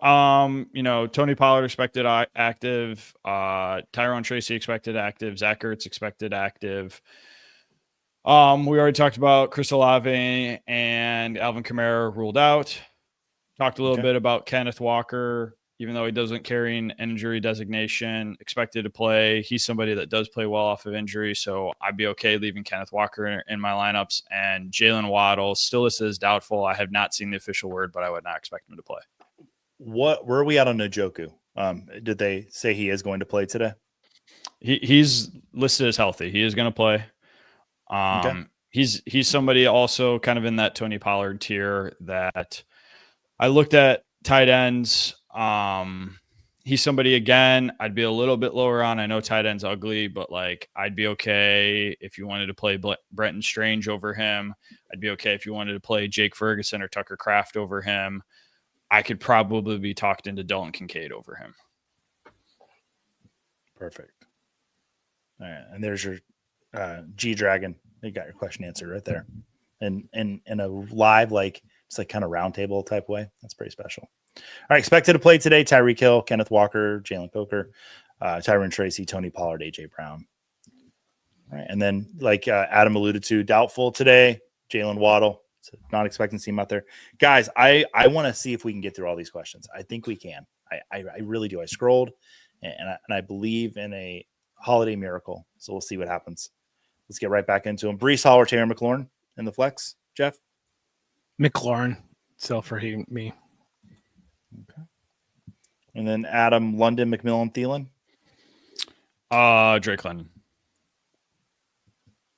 Tony Pollard expected active. Tyrone Tracy expected active. Zach Ertz expected active. We already talked about Chris Olave and Alvin Kamara ruled out. Talked a little bit about Kenneth Walker, even though he doesn't carry an injury designation, expected to play. He's somebody that does play well off of injury, so I'd be okay leaving Kenneth Walker in my lineups. And Jalen Waddle still listed as doubtful. I have not seen the official word, but I would not expect him to play. Where are we at on Njoku? Did they say he is going to play today? He's listed as healthy. He is going to play. He's somebody also kind of in that Tony Pollard tier that I looked at tight ends. He's somebody, again, I'd be a little bit lower on. I know tight end's ugly, but like I'd be okay if you wanted to play Brenton Strange over him. I'd be okay if you wanted to play Jake Ferguson or Tucker Kraft over him. I could probably be talked into Dalton Kincaid over him. Perfect. All right, and there's your G Dragon. You got your question answered right there, and in a live it's kind of roundtable type way. That's pretty special. All right, expected to play today: Tyreek Hill, Kenneth Walker, Jalen Coker, Tyron Tracy, Tony Pollard, AJ Brown. All right, and then Adam alluded to, doubtful today: Jalen Waddle. So not expecting to see him out there, guys. I want to see if we can get through all these questions. I think we can. I really do. I scrolled, and I believe in a holiday miracle. So we'll see what happens. Let's get right back into them. Brees Hall or Terry McLaurin in the flex, Jeff? McLaurin, sell for me. Okay. And then Adam, London, McMillan, Thielen? Drake London.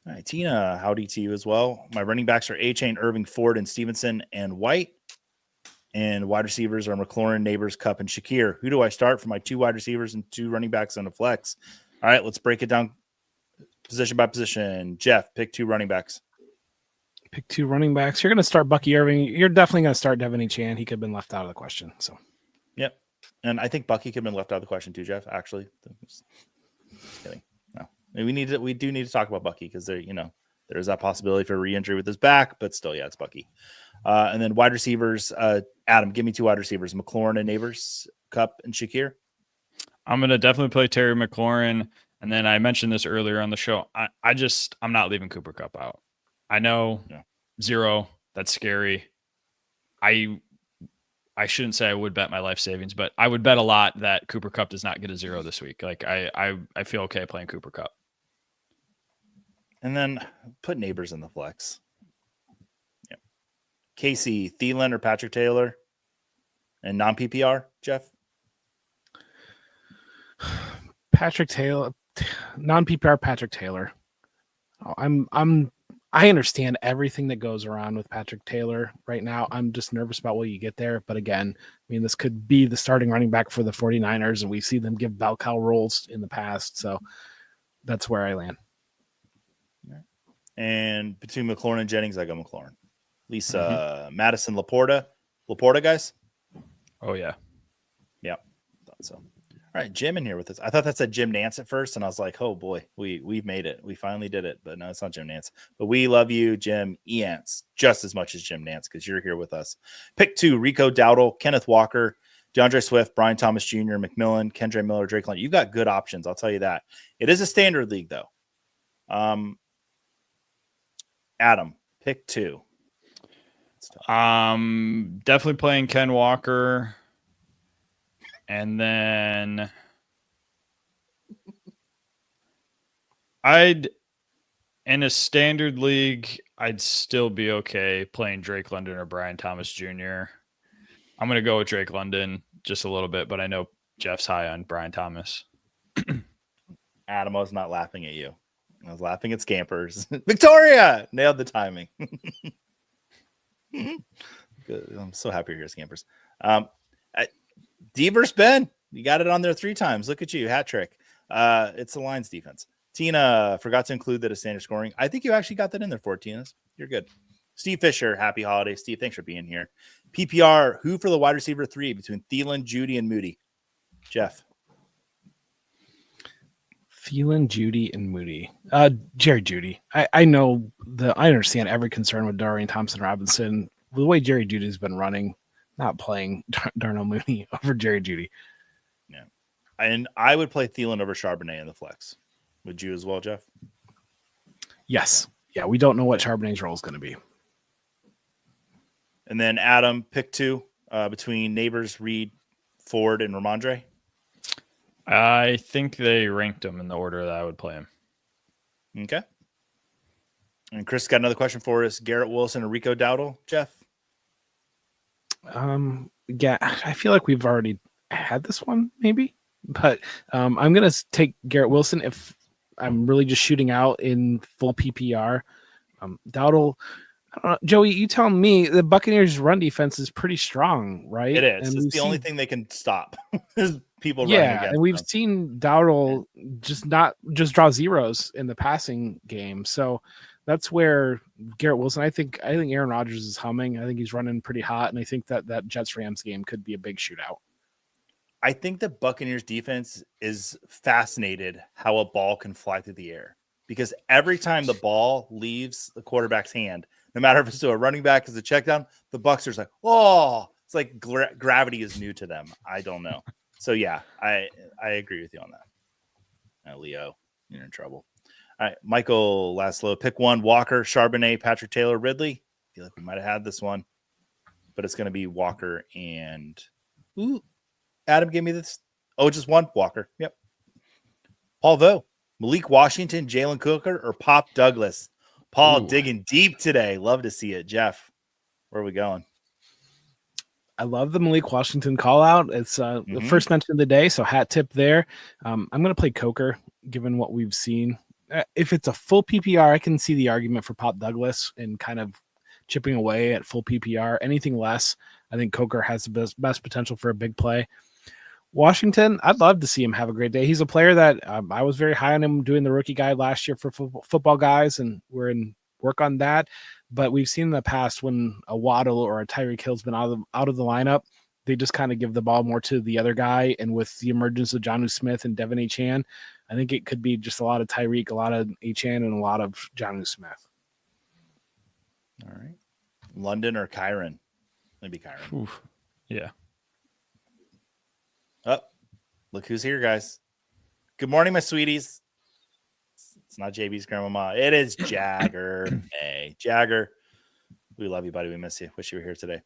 All right, Tina, howdy to you as well. My running backs are A-Chain, Irving, Ford, and Stevenson, and White. And wide receivers are McLaurin, Neighbors, Cup, and Shakir. Who do I start for my 2 wide receivers and 2 running backs on the flex? All right, let's break it down position by position. Jeff, pick 2 running backs. Pick 2 running backs. You're going to start Bucky Irving. You're definitely going to start Devin Chan. He could have been left out of the question. So, yep. And I think Bucky could have been left out of the question too, Jeff. Actually, just kidding. No, we do need to talk about Bucky because there is that possibility for re-injury with his back, but still, yeah, it's Bucky. And then wide receivers, Adam, give me 2 wide receivers: McLaurin and Neighbors, Cup, and Shakir. I'm going to definitely play Terry McLaurin. And then I mentioned this earlier on the show. I'm not leaving Cooper Kupp out. I know 0. That's scary. I shouldn't say I would bet my life savings, but I would bet a lot that Cooper Kupp does not get a 0 this week. I feel okay playing Cooper Kupp. And then put Neighbors in the flex. Yeah. Casey, Thielen, or Patrick Taylor? And non-PPR, Jeff? Patrick Taylor, non-PPR Patrick Taylor. I understand everything that goes around with Patrick Taylor right now. I'm just nervous about what you get there. But again, this could be the starting running back for the 49ers, and we see them give bell cow roles in the past. So that's where I land. And between McLaurin and Jennings, I go McLaurin. Lisa, Madison, Laporta, guys. Oh yeah. Yep. Thought so. All right, Jim in here with us. I thought that said Jim Nance at first, and I was like, oh boy, we've made it. We finally did it. But no, it's not Jim Nance. But we love you, Jim Eance, just as much as Jim Nance, because you're here with us. Pick 2, Rico Dowdle, Kenneth Walker, DeAndre Swift, Brian Thomas Jr., McMillan, Kendre Miller, Drake London. You've got good options, I'll tell you that. It is a standard league, though. Adam, pick 2. Definitely playing Ken Walker. And then in a standard league, I'd still be okay playing Drake London or Brian Thomas Jr. I'm going to go with Drake London just a little bit, but I know Jeff's high on Brian Thomas. Adam, I was not laughing at you. I was laughing at Scampers. Victoria nailed the timing. Good. I'm so happy you're here, Scampers. D versus Ben, you got it on there 3 times. Look at you, hat trick. It's the Lions defense. Tina forgot to include that as standard scoring. I think you actually got that in there for Tina's. You're good. Steve Fisher, happy holidays. Steve, thanks for being here. PPR, who for the wide receiver 3 between Thielen, Judy, and Moody? Jeff. Thielen, Judy, and Moody. Jerry Judy. I understand every concern with Dorian Thompson-Robinson. The way Jerry Judy's been running, not playing Darnell Mooney over Jerry Judy. Yeah. And I would play Thielen over Charbonnet in the flex. Would you as well, Jeff? Yes. Yeah, we don't know what Charbonnet's role is going to be. And then Adam, pick 2 between Neighbors, Reed, Ford, and Ramondre. I think they ranked him in the order that I would play him. Okay. And Chris got another question for us. Garrett Wilson and Rico Dowdle, Jeff? Yeah, I feel like we've already had this one, maybe. But I'm going to take Garrett Wilson if I'm really just shooting out in full PPR. Dowdle, I don't know, Joey, you tell me, the Buccaneers' run defense is pretty strong, right? It is. And it's the only thing they can stop is people running against and we've them. seen Dowdle just draw zeros in the passing game. So that's where Garrett Wilson. I think Aaron Rodgers is humming. I think he's running pretty hot, and I think that Jets Rams game could be a big shootout. I think the Buccaneers defense is fascinated how a ball can fly through the air, because every time the ball leaves the quarterback's hand, no matter if it's to a running back as a check down, the Bucs are like, oh, it's like gravity is new to them. I don't know. So yeah, I agree with you on that. Leo, you're in trouble. All right, Michael Laszlo, pick one: Walker, Charbonnet, Patrick Taylor, Ridley. I feel like we might have had this one, but it's going to be Walker and Adam gave me this. Oh, just one Walker. Yep. Paul Vo, Malik Washington, Jalen Cooker, or Pop Douglas. Paul digging deep today. Love to see it. Jeff, where are we going? I love the Malik Washington call out. It's the first mention of the day, so hat tip there. I'm going to play Coker, given what we've seen. If it's a full PPR, I can see the argument for Pop Douglas and kind of chipping away at full PPR. Anything less, I think Coker has the best potential for a big play. Washington, I'd love to see him have a great day. He's a player that I was very high on him doing the rookie guide last year for football guys, and we're in work on that. But we've seen in the past when a Waddle or a Tyreek Hill's been out of the lineup, they just kind of give the ball more to the other guy. And with the emergence of Jonnu Smith and Devin Achane, I think it could be just a lot of Tyreek, a lot of Achane, and a lot of Jonnu Smith. All right. London or Kyron? Maybe Kyron. Oof. Yeah. Oh, look who's here, guys. Good morning, my sweeties. It's not JB's grandmama. It is Jagger. Hey, Jagger. We love you, buddy. We miss you. Wish you were here today.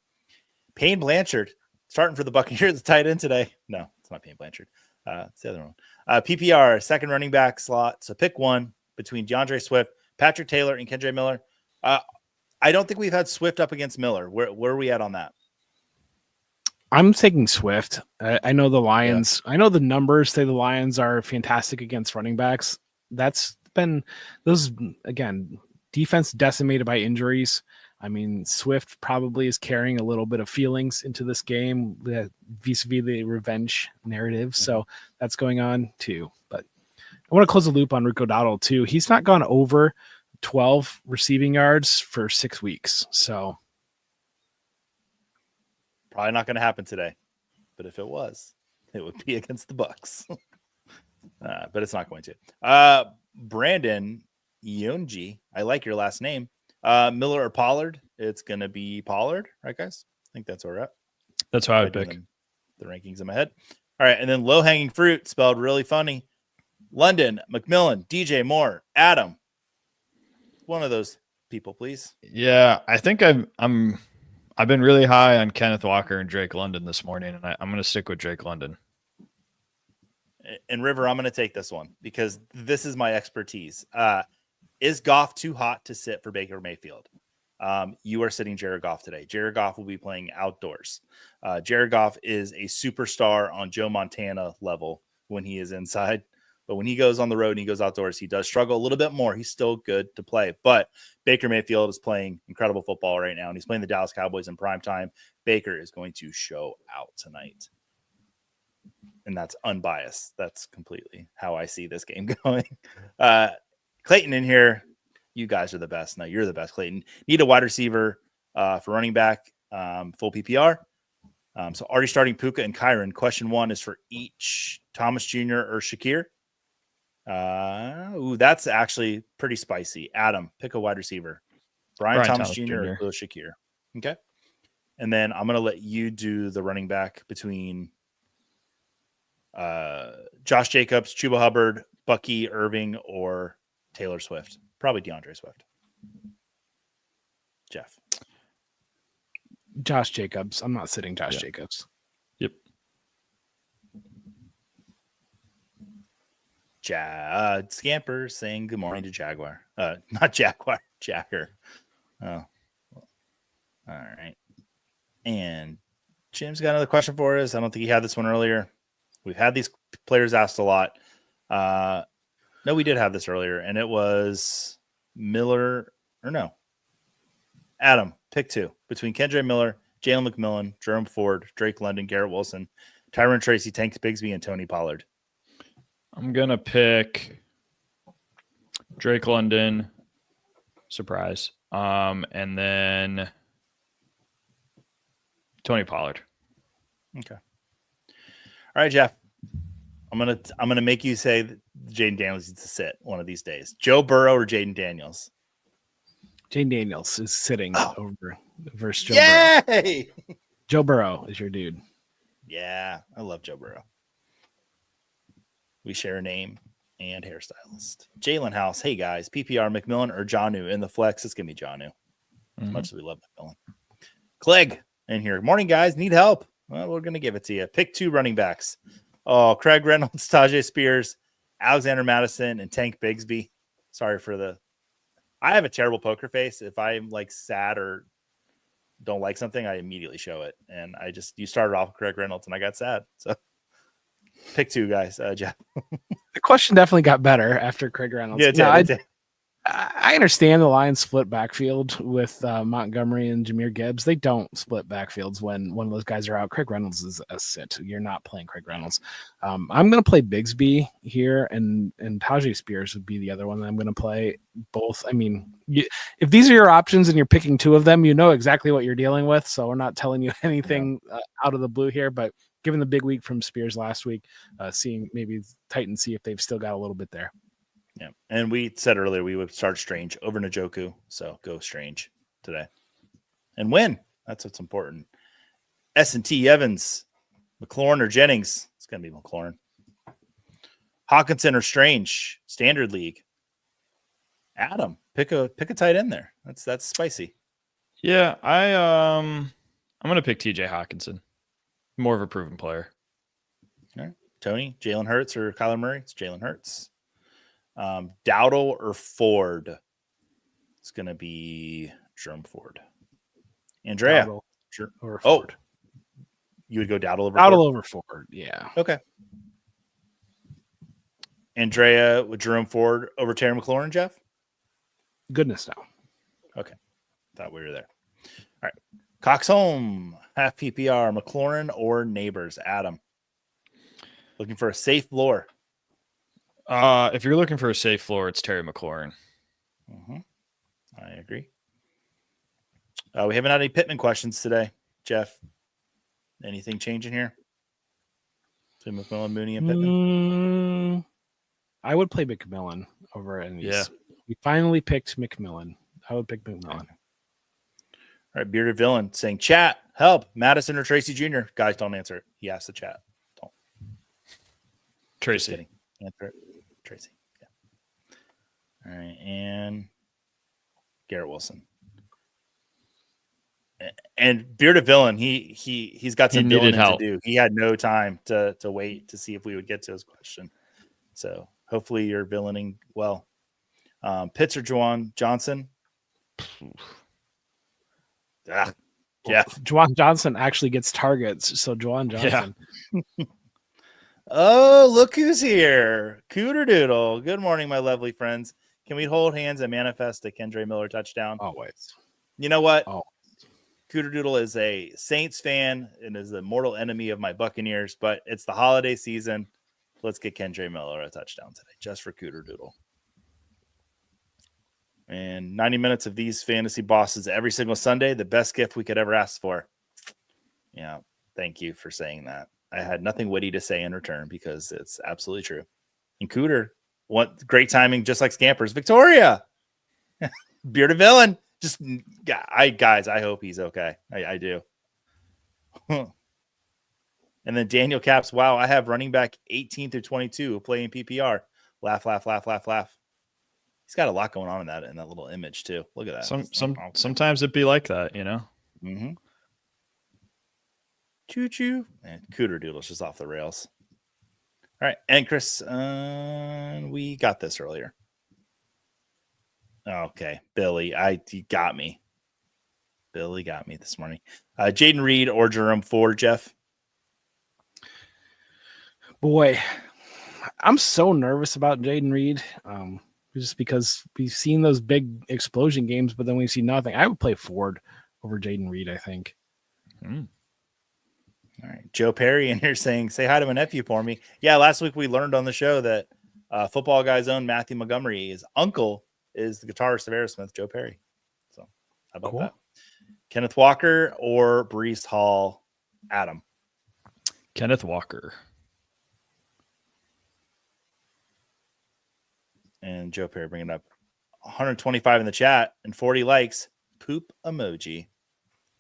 Payne Blanchard starting for the Buccaneers, the tight end today. No, it's not Payne Blanchard. It's the other one. PPR, second running back slot. So pick one between DeAndre Swift, Patrick Taylor, and Kendre Miller. I don't think we've had Swift up against Miller. Where are we at on that? I'm taking Swift. I know the Lions. Yeah. I know the numbers say the Lions are fantastic against running backs. That's been those, again, defense decimated by injuries. I mean, Swift probably is carrying a little bit of feelings into this game vis-a-vis the revenge narrative. So that's going on too. But I want to close the loop on Rico Dowdle too. He's not gone over 12 receiving yards for 6 weeks. So probably not going to happen today. But if it was, it would be against the Bucs. But it's not going to. Brandon Yonji, I like your last name. Miller or Pollard? It's going to be Pollard, right, guys? I think that's where we're at. That's how I would pick. The rankings in my head. All right, and then low-hanging fruit, spelled really funny. London, McMillan, DJ Moore, Adam. One of those people, please. Yeah, I think I've been really high on Kenneth Walker and Drake London this morning, and I'm going to stick with Drake London. And River, I'm going to take this one because this is my expertise. Is Goff too hot to sit for Baker Mayfield? You are sitting Jared Goff today. Jared Goff will be playing outdoors. Jared Goff is a superstar on Joe Montana level when he is inside. But when he goes on the road and he goes outdoors, he does struggle a little bit more. He's still good to play. But Baker Mayfield is playing incredible football right now, and he's playing the Dallas Cowboys in prime time. Baker is going to show out tonight. And that's unbiased. That's completely how I see this game going. Clayton in here. You guys are the best. No, you're the best, Clayton. Need a wide receiver for running back, full PPR. So already starting Puka and Kyron. Question one is for each Thomas Jr. or Shakir. That's actually pretty spicy. Adam, pick a wide receiver. Brian Thomas Jr. or Lil Shakir. Okay. And then I'm going to let you do the running back between Josh Jacobs, Chuba Hubbard, Bucky Irving, or Taylor Swift. Probably DeAndre Swift. Jeff. Josh Jacobs. I'm not sitting Josh Jacobs. Yep. Scamper saying good morning to Jaguar. Not Jaguar, Jagger. Oh. All right. And Jim's got another question for us. I don't think he had this one earlier. We've had these players asked a lot. No, we did have this earlier, and it was Miller, or no. Adam, pick two. Between Kendre Miller, Jalen McMillan, Jerome Ford, Drake London, Garrett Wilson, Tyron Tracy, Tank Bigsby, and Tony Pollard. I'm going to pick Drake London, surprise. And then Tony Pollard. Okay. All right, Jeff. I'm gonna make you say that Jaden Daniels needs to sit one of these days. Joe Burrow or Jaden Daniels? Jaden Daniels is sitting over versus Joe Burrow. Yay! Joe Burrow is your dude. Yeah, I love Joe Burrow. We share a name and hairstylist. Jalen House. Hey guys, PPR McMillan or Jonnu in the flex? It's gonna be Jonnu. As much as we love McMillan. Clegg in here. Morning, guys. Need help? Well, we're gonna give it to you. Pick 2 running backs. Oh, Craig Reynolds, Tajay Spears, Alexander Madison, and Tank Bigsby. Sorry for the. I have a terrible poker face. If I'm like sad or don't like something, I immediately show it. And you started off with Craig Reynolds, and I got sad. So pick 2 guys, Jeff. The question definitely got better after Craig Reynolds. Yeah, it did. I understand the Lions split backfield with Montgomery and Jahmyr Gibbs. They don't split backfields when one of those guys are out. Craig Reynolds is a sit. You're not playing Craig Reynolds. I'm going to play Bigsby here, and Tajay Spears would be the other one that I'm going to play. Both. I mean, if these are your options and you're picking 2 of them, you know exactly what you're dealing with. So we're not telling you anything out of the blue here. But given the big week from Spears last week, seeing maybe Titans see if they've still got a little bit there. Yeah, and we said earlier we would start Strange over Njoku, so go Strange today and win. That's what's important. S&T Evans, McLaurin or Jennings? It's gonna be McLaurin. Hawkinson or Strange? Standard League. Adam, pick a tight end there. That's spicy. Yeah, I'm gonna pick TJ Hawkinson. More of a proven player. All right, Tony, Jalen Hurts or Kyler Murray? It's Jalen Hurts. Dowdle or Ford? It's going to be Jerome Ford. Andrea. Dowdle Sure. Or Ford. You would go Dowdle over Dowdle Ford? over Ford, yeah. Okay. Andrea with Jerome Ford over Terry McLaurin, Jeff? Goodness no. Okay. Thought we were there. All right. Cox home, half PPR, McLaurin or Neighbors? Adam. Looking for a safe floor. If you're looking for a safe floor, it's Terry McLaurin. Mm-hmm. I agree. We haven't had any Pittman questions today, Jeff. Anything changing here? So McMillan, Mooney, and Pittman? I would play McMillan over any. Yeah. We finally picked McMillan. I would pick McMillan. All right, Bearded Villain saying, chat, help, Madison or Tracy Jr. Guys, don't answer it. He asked the chat. Don't. Tracy. Answer it. Tracy. Yeah. All right, and Garrett Wilson. And Bearded Villain, he's got some villain to do. He had no time to wait to see if we would get to his question. So hopefully you're villaining well. Pitts or Juwan Johnson? Jeff. Juwan Johnson actually gets targets, so Juwan Johnson. Yeah. Oh, look who's here. Cooter Doodle. Good morning, my lovely friends. Can we hold hands and manifest a Kendre Miller touchdown? Always. You know what? Oh. Cooter Doodle is a Saints fan and is the mortal enemy of my Buccaneers, but it's the holiday season. Let's get Kendre Miller a touchdown today, just for Cooter Doodle. And 90 minutes of these fantasy bosses every single Sunday, the best gift we could ever ask for. Yeah, thank you for saying that. I had nothing witty to say in return because it's absolutely true. And Cooter, what great timing, just like Scampers. Victoria, Bearded Villain. Guys, I hope he's okay. I do. And then Daniel Caps. Wow, I have running back 18 through 22 playing PPR. Laugh, laugh, laugh, laugh, laugh. He's got a lot going on in that little image too. Look at that. Sometimes it be like that, you know. Mm-hmm. Choo choo. And Cooter Doodle's just off the rails. All right, and Chris, we got this earlier. Okay, Billy, you got me. Billy got me this morning. Jaden Reed or Jerome Ford, Jeff? Boy, I'm so nervous about Jaden Reed. Just because we've seen those big explosion games, but then we see nothing. I would play Ford over Jaden Reed, I think. All right. Joe Perry in here saying, say hi to my nephew for me. Yeah, last week we learned on the show that Football Guys' own Matthew Montgomery, his uncle, is the guitarist of Aerosmith, Joe Perry. So how about Cool. that? Kenneth Walker or Brees Hall, Adam? Kenneth Walker. And Joe Perry bringing up 125 in the chat and 40 likes. Poop emoji.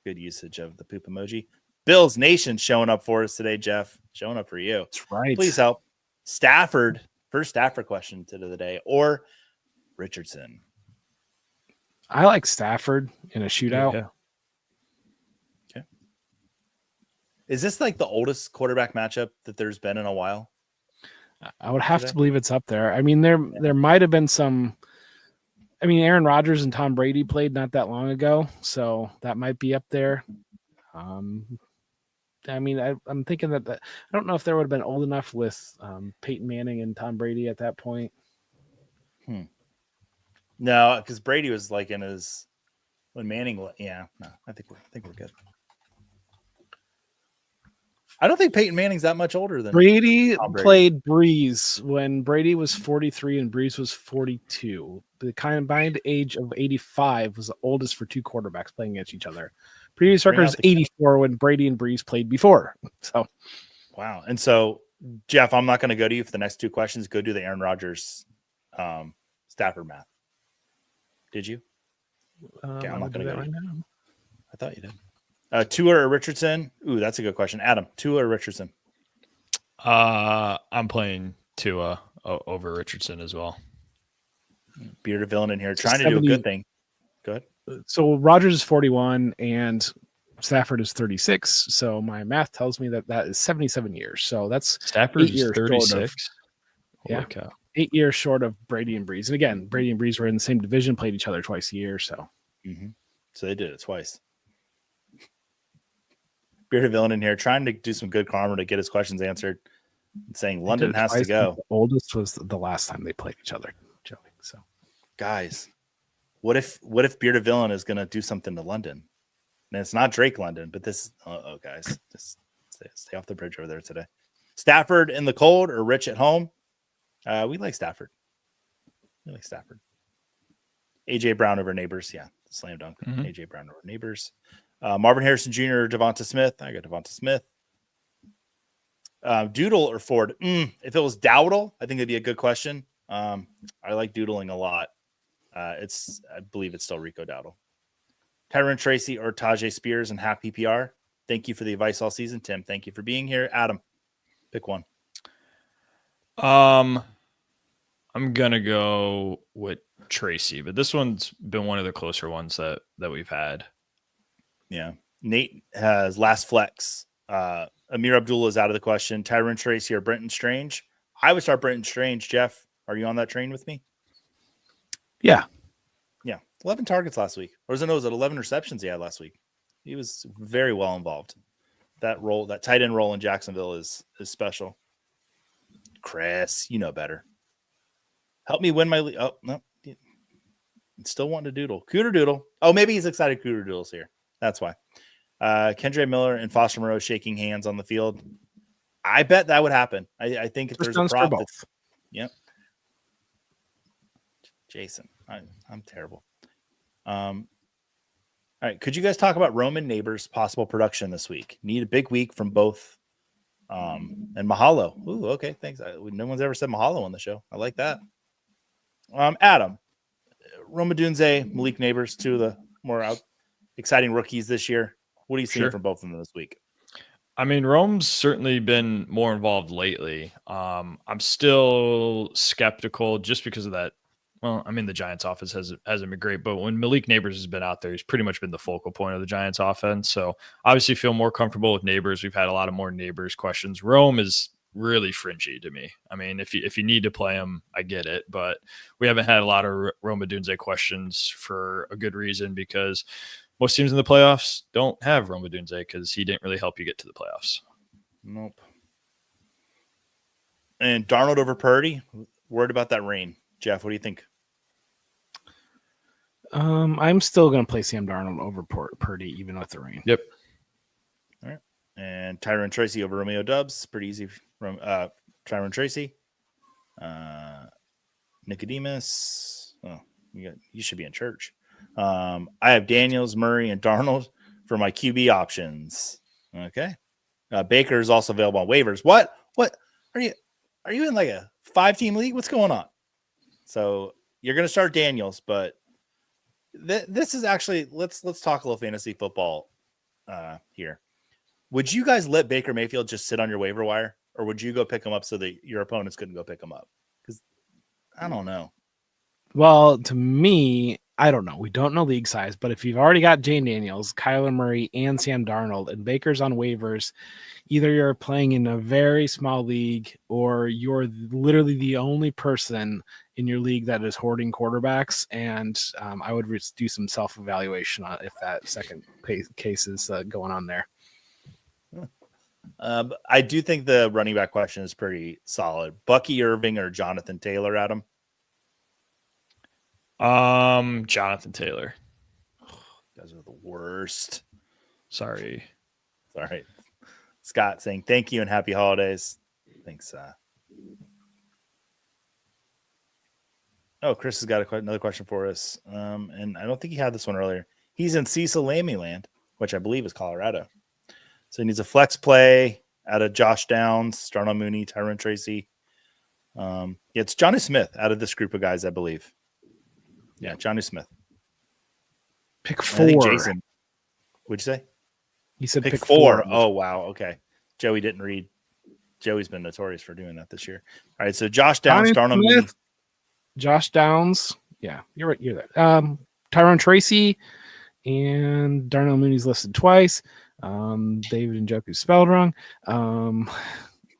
Good usage of the poop emoji. Bills Nation showing up for us today, Jeff. Showing up for you. That's right. Please help. Stafford, first Stafford question to the day, or Richardson. I like Stafford in a shootout. Yeah. Okay. Is this like the oldest quarterback matchup that there's been in a while? I would have to believe it's up there. I mean, there might have been some. I mean, Aaron Rodgers and Tom Brady played not that long ago, so that might be up there. I mean, I'm thinking that I don't know if there would have been old enough with Peyton Manning and Tom Brady at that point. No, because Brady was like in his when Manning. Yeah, no, I think we're good. I don't think Peyton Manning's that much older than Brady Tom Brady. played Breeze when Brady was 43 and Breeze was 42. The combined age of 85 was the oldest for two quarterbacks playing against each other. Previous Bring record out is the 84 when Brady and Breeze played before. So, wow. And so, Jeff, I'm not going to go to you for the next two questions. Go do the Aaron Rodgers Stafford math. Did you? Okay, I'm not going to go right now. I thought you did. Tua or Richardson? Ooh, that's a good question. Adam, Tua or Richardson? I'm playing Tua over Richardson as well. Bearded villain in here, So trying to do a good thing. Go ahead. So Rodgers is 41 and Stafford is 36. So my math tells me that is 77 years. So that's Stafford 8 is years 36. short of, Holy cow. 8 years short of Brady and Breeze. And again, Brady and Breeze were in the same division, played each other twice a year. So, So they did it twice. Bearded villain in here, trying to do some good karma to get his questions answered, and saying London has to go. The oldest was the last time they played each other. Joking. So, Guys, what if Bearded villain is going to do something to London? And it's not Drake London, but this. Oh, guys, just stay off the bridge over there today. Stafford in the cold or Rich at home? We like Stafford. AJ Brown over Neighbors, yeah, slam dunk. AJ Brown over Neighbors. Marvin Harrison Jr. or Devonta Smith? I got Devonta Smith. Doodle or Ford? If it was Dowdle, I think it'd be a good question. I like doodling a lot. I believe it's still Rico Dowdle. Tyron Tracy or Tajay Spears and half PPR. Thank you for the advice all season, Tim. Thank you for being here. Adam, pick one. I'm gonna go with Tracy, but this one's been one of the closer ones that we've had. Yeah. Nate has last flex. Amir Abdullah is out of the question. Tyron Tracy or Brenton Strange? I would start Brenton Strange. Jeff, are you on that train with me? yeah. 11 targets last week. Or was it 11 receptions he had last week? He was very well involved. That tight end role in Jacksonville is special. Chris, you know better. Help me win my league. Oh, no. Still wanting to doodle. Cooter doodle. Oh, maybe he's excited Cooter doodle's here. That's why. Kendre Miller and Foster Moreau shaking hands on the field. I bet that would happen. I think if there's a prop. Yep. Jason, I'm terrible. All right. Could you guys talk about Roman Neighbors' possible production this week? Need a big week from both. And Mahalo. Ooh, okay. Thanks. No one's ever said Mahalo on the show. I like that. Adam, Roma Dunze, Malik Neighbors, two of the more exciting rookies this year. What are you seeing from both of them this week? I mean, Rome's certainly been more involved lately. I'm still skeptical just because of that. Well, I mean, the Giants offense hasn't been great, but when Malik Neighbors has been out there, he's pretty much been the focal point of the Giants offense. So obviously feel more comfortable with Neighbors. We've had a lot of more Neighbors questions. Rome is really fringy to me. I mean, if you need to play him, I get it, but we haven't had a lot of Roma Dunze questions for a good reason, because most teams in the playoffs don't have Roma Dunze because he didn't really help you get to the playoffs. Nope. And Darnold over Purdy, worried about that rain. Jeff, what do you think? I'm still going to play Sam Darnold over Purdy, even with the rain. Yep. All right. And Tyron Tracy over Romeo Dubs. Pretty easy from Tyron Tracy. Nicodemus. Oh, You should be in church. I have Daniels, Murray, and Darnold for my QB options. Okay. Baker is also available on waivers. What are you in like a 5-team league? What's going on? So you're going to start Daniels, but this is actually let's talk a little fantasy football here. Would you guys let Baker Mayfield just sit on your waiver wire, or would you go pick him up so that your opponents couldn't go pick him up? Because I don't know. Well, to me, I don't know. We don't know league size, but if you've already got Jane Daniels, Kyler Murray, and Sam Darnold, and Baker's on waivers, either you're playing in a very small league or you're literally the only person in your league that is hoarding quarterbacks. And I would do some self-evaluation on if that second case is going on there. I do think the running back question is pretty solid. Bucky Irving or Jonathan Taylor, Adam? Jonathan Taylor. You guys are the worst. Sorry. All right. Scott saying thank you and happy holidays. Thanks. Chris has got another question for us. And I don't think he had this one earlier. He's in Cecil Lammy land, which I believe is Colorado. So he needs a flex play out of Josh Downs, Darnell Mooney, Tyron Tracy. It's Johnny Smith out of this group of guys, I believe. Yeah, Johnny Smith. Pick 4. I think Jason. What'd you say? He said pick 4. Oh, wow. Okay. Joey didn't read. Joey's been notorious for doing that this year. All right. So Josh Downs, Darnell Mooney. Josh Downs. Yeah, you're right. You're there. Tyron Tracy and Darnell Mooney's listed twice. David Njoku spelled wrong.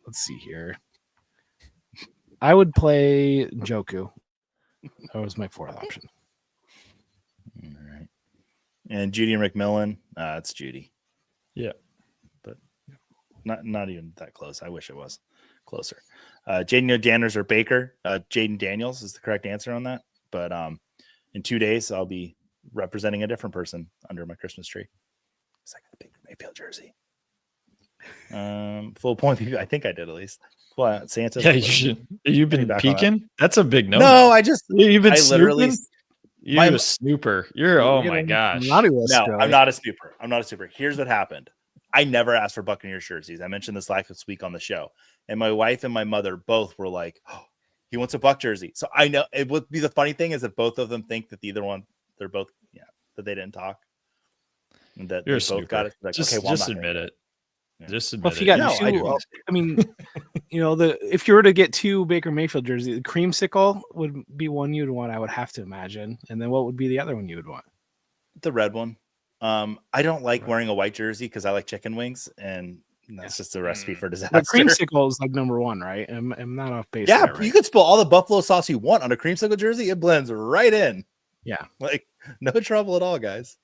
Let's see here. I would play Njoku. That was my 4th option. All right. And Judy and McMillan. It's Judy. Yeah. But not even that close. I wish it was closer. Jaden Daniels or Baker. Jaden Daniels is the correct answer on that. But in 2 days, I'll be representing a different person under my Christmas tree. It's like a Baker Mayfield jersey. Full point. I think I did at least. Well, Santa. Yeah, you should. You've been peeking. That's a big no. No, I just. You've been literally. You're a snooper. You're. Oh my gosh. No, I'm not a snooper. I'm not a snooper. Here's what happened. I never asked for Buccaneers jerseys. I mentioned this last week on the show, and my wife and my mother both were like, "Oh, he wants a Buck jersey." So I know it would be the funny thing is that both of them think that they're both, that they didn't talk, and that You're they both got it. Like, just admit it. Yeah. Just admit well, if you got No, I mean, if you were to get 2 Baker Mayfield jerseys, the creamsicle would be one you'd want, I would have to imagine. And then what would be the other one you would want? The red one. I don't like wearing a white jersey because I like chicken wings, and that's just a recipe for disaster. The creamsicle is like number 1, right? I'm not off base. Yeah, there, right? you could spill all the buffalo sauce you want on a creamsicle jersey. It blends right in. Yeah. Like no trouble at all, guys.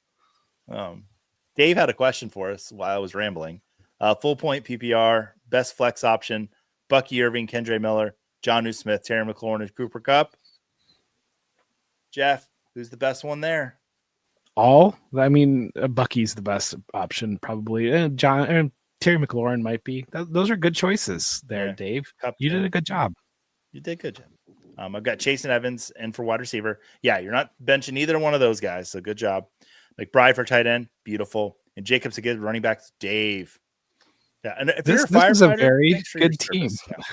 Dave had a question for us while I was rambling. Full point PPR, best flex option, Bucky Irving, Kendre Miller, Jonnu Smith, Terry McLaurin, and Cooper Kupp. Jeff, who's the best one there? Bucky's the best option, probably. Terry McLaurin might be. Those are good choices there, Yeah. Dave. Kupp, You did a good job. You did good, Jeff. I've got Chase and Evans in for wide receiver. Yeah, you're not benching either one of those guys, so good job. McBride for tight end, beautiful. And Jacobs a good running back, Dave. Yeah, and if This you're a is a firefighter, very thanks for your good team. service.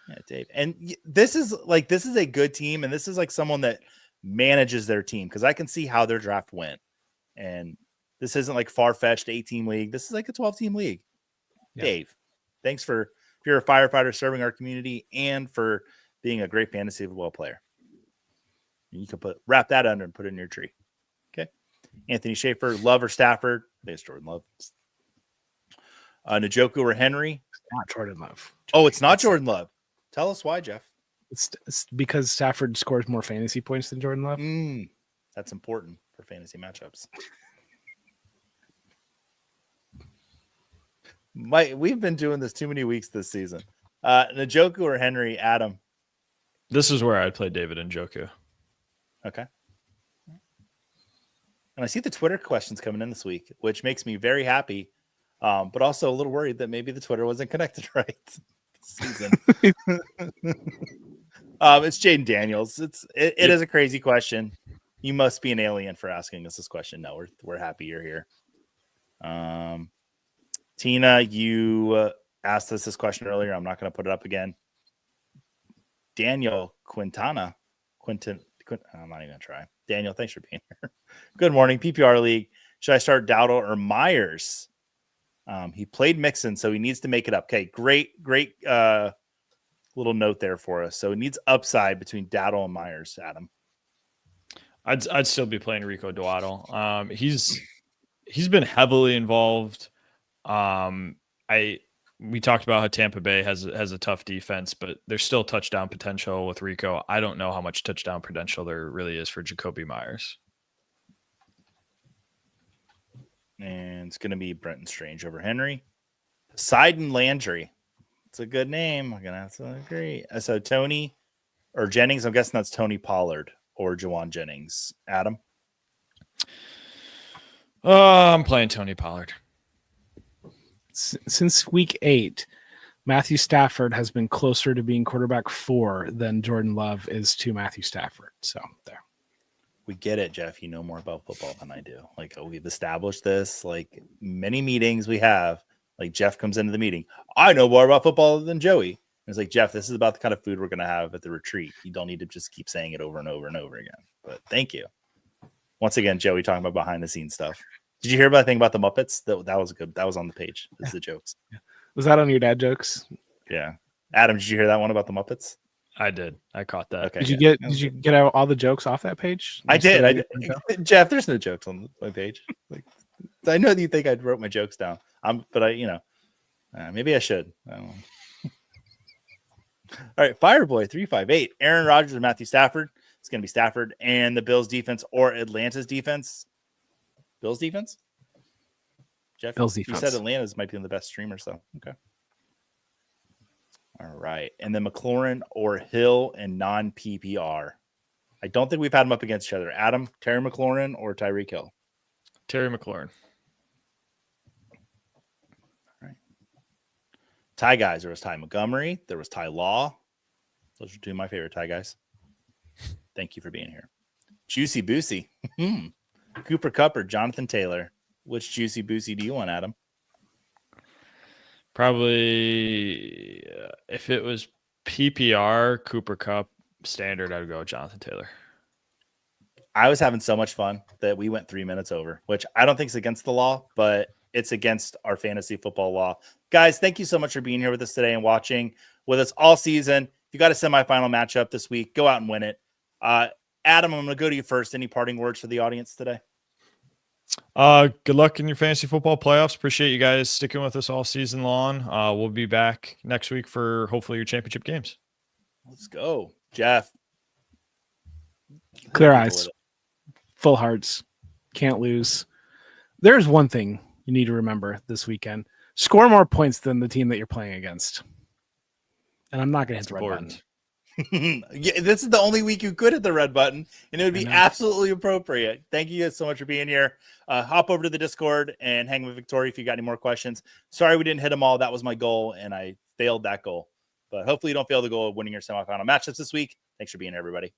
Yeah, Dave. And this is a good team, and this is like someone that manages their team because I can see how their draft went. And this isn't like far-fetched 8-team league. This is like a 12-team league. Yeah. Dave, thanks if you're a firefighter serving our community and for being a great fantasy football player. And you can wrap that under and put it in your tree. Okay. Anthony Schaefer, Love or Stafford? There's Jordan Love. Njoku or Henry? Not Jordan Love. It's not Jordan Love. Tell us why, Jeff. It's because Stafford scores more fantasy points than Jordan Love. That's important for fantasy matchups. We've been doing this too many weeks this season. Njoku or Henry, Adam? This is where I'd play David Njoku. Okay. And I see the Twitter questions coming in this week, which makes me very happy, but also a little worried that maybe the Twitter wasn't connected right this season. It's Jaden Daniels. It is a crazy question. You must be an alien for asking us this question. No, we're happy you're here. Tina, you asked us this question earlier. I'm not going to put it up again. Daniel Quintana. I'm not even going to try. Daniel, thanks for being here. Good morning, PPR League. Should I start Dowdle or Myers? He played Mixon, so he needs to make it up. Okay, great little note there for us. So it needs upside between Dowdle and Myers, Adam. I'd still be playing Rico Dowdle. He's been heavily involved. We talked about how Tampa Bay has a tough defense, but there's still touchdown potential with Rico. I don't know how much touchdown potential there really is for Jacoby Myers. And it's going to be Brenton Strange over Henry. Poseidon Landry. It's a good name. I'm going to have to agree. So Tony or Jennings, I'm guessing that's Tony Pollard or Jawan Jennings. Adam? I'm playing Tony Pollard. Since week 8, Matthew Stafford has been closer to being quarterback 4 than Jordan Love is to Matthew Stafford. So there. We get it, Jeff. You know more about football than I do. Like, we've established this, like many meetings we have. Like, Jeff comes into the meeting. I know more about football than Joey. And it's like, Jeff, this is about the kind of food we're going to have at the retreat. You don't need to just keep saying it over and over and over again. But thank you. Once again, Joey talking about behind the scenes stuff. Did you hear about the thing about the Muppets? That was good. That was on the page. This is the jokes. Was that on your dad jokes? Yeah. Adam, did you hear that one about the Muppets? I did. I caught that. Okay. Did you get out all the jokes off that page? I did. Jeff, there's no jokes on my page. Like, I know that you think I wrote my jokes down. But maybe I should. I don't know. All right, Fireboy 358. Aaron Rodgers and Matthew Stafford. It's going to be Stafford and the Bills defense or Atlanta's defense. Bills defense? Jeff, Bills defense. You said Atlanta's might be one of the best streamers, though. Okay. All right. And then McLaurin or Hill and non-PPR. I don't think we've had them up against each other. Adam, Terry McLaurin or Tyreek Hill? Terry McLaurin. All right. Ty guys. There was Ty Montgomery. There was Ty Law. Those are two of my favorite Ty guys. Thank you for being here. Juicy Boosie. Cooper Kupp or Jonathan Taylor. Which Juicy Boosie do you want, Adam? Probably if it was PPR, Cooper Kupp, standard, I would go with Jonathan Taylor. I was having so much fun that we went 3 minutes over, which I don't think is against the law, but it's against our fantasy football law. Guys, thank you so much for being here with us today and watching with us all season. If you got a semifinal matchup this week, go out and win it. Adam, I'm going to go to you first. Any parting words for the audience today? Good luck in your fantasy football playoffs. Appreciate you guys sticking with us all season long. We'll be back next week for hopefully your championship games. Let's go. Jeff. Clear eyes, full hearts, can't lose. There's one thing you need to remember this weekend. Score more points than the team that you're playing against. And I'm not going to hit the red button. Yeah, this is the only week you could hit the red button, and it would be absolutely appropriate. Thank you guys so much for being here. Hop over to the Discord and hang with Victoria if you got any more questions. Sorry we didn't hit them all. That was my goal, and I failed that goal. But hopefully you don't fail the goal of winning your semifinal matchups this week. Thanks for being here, everybody.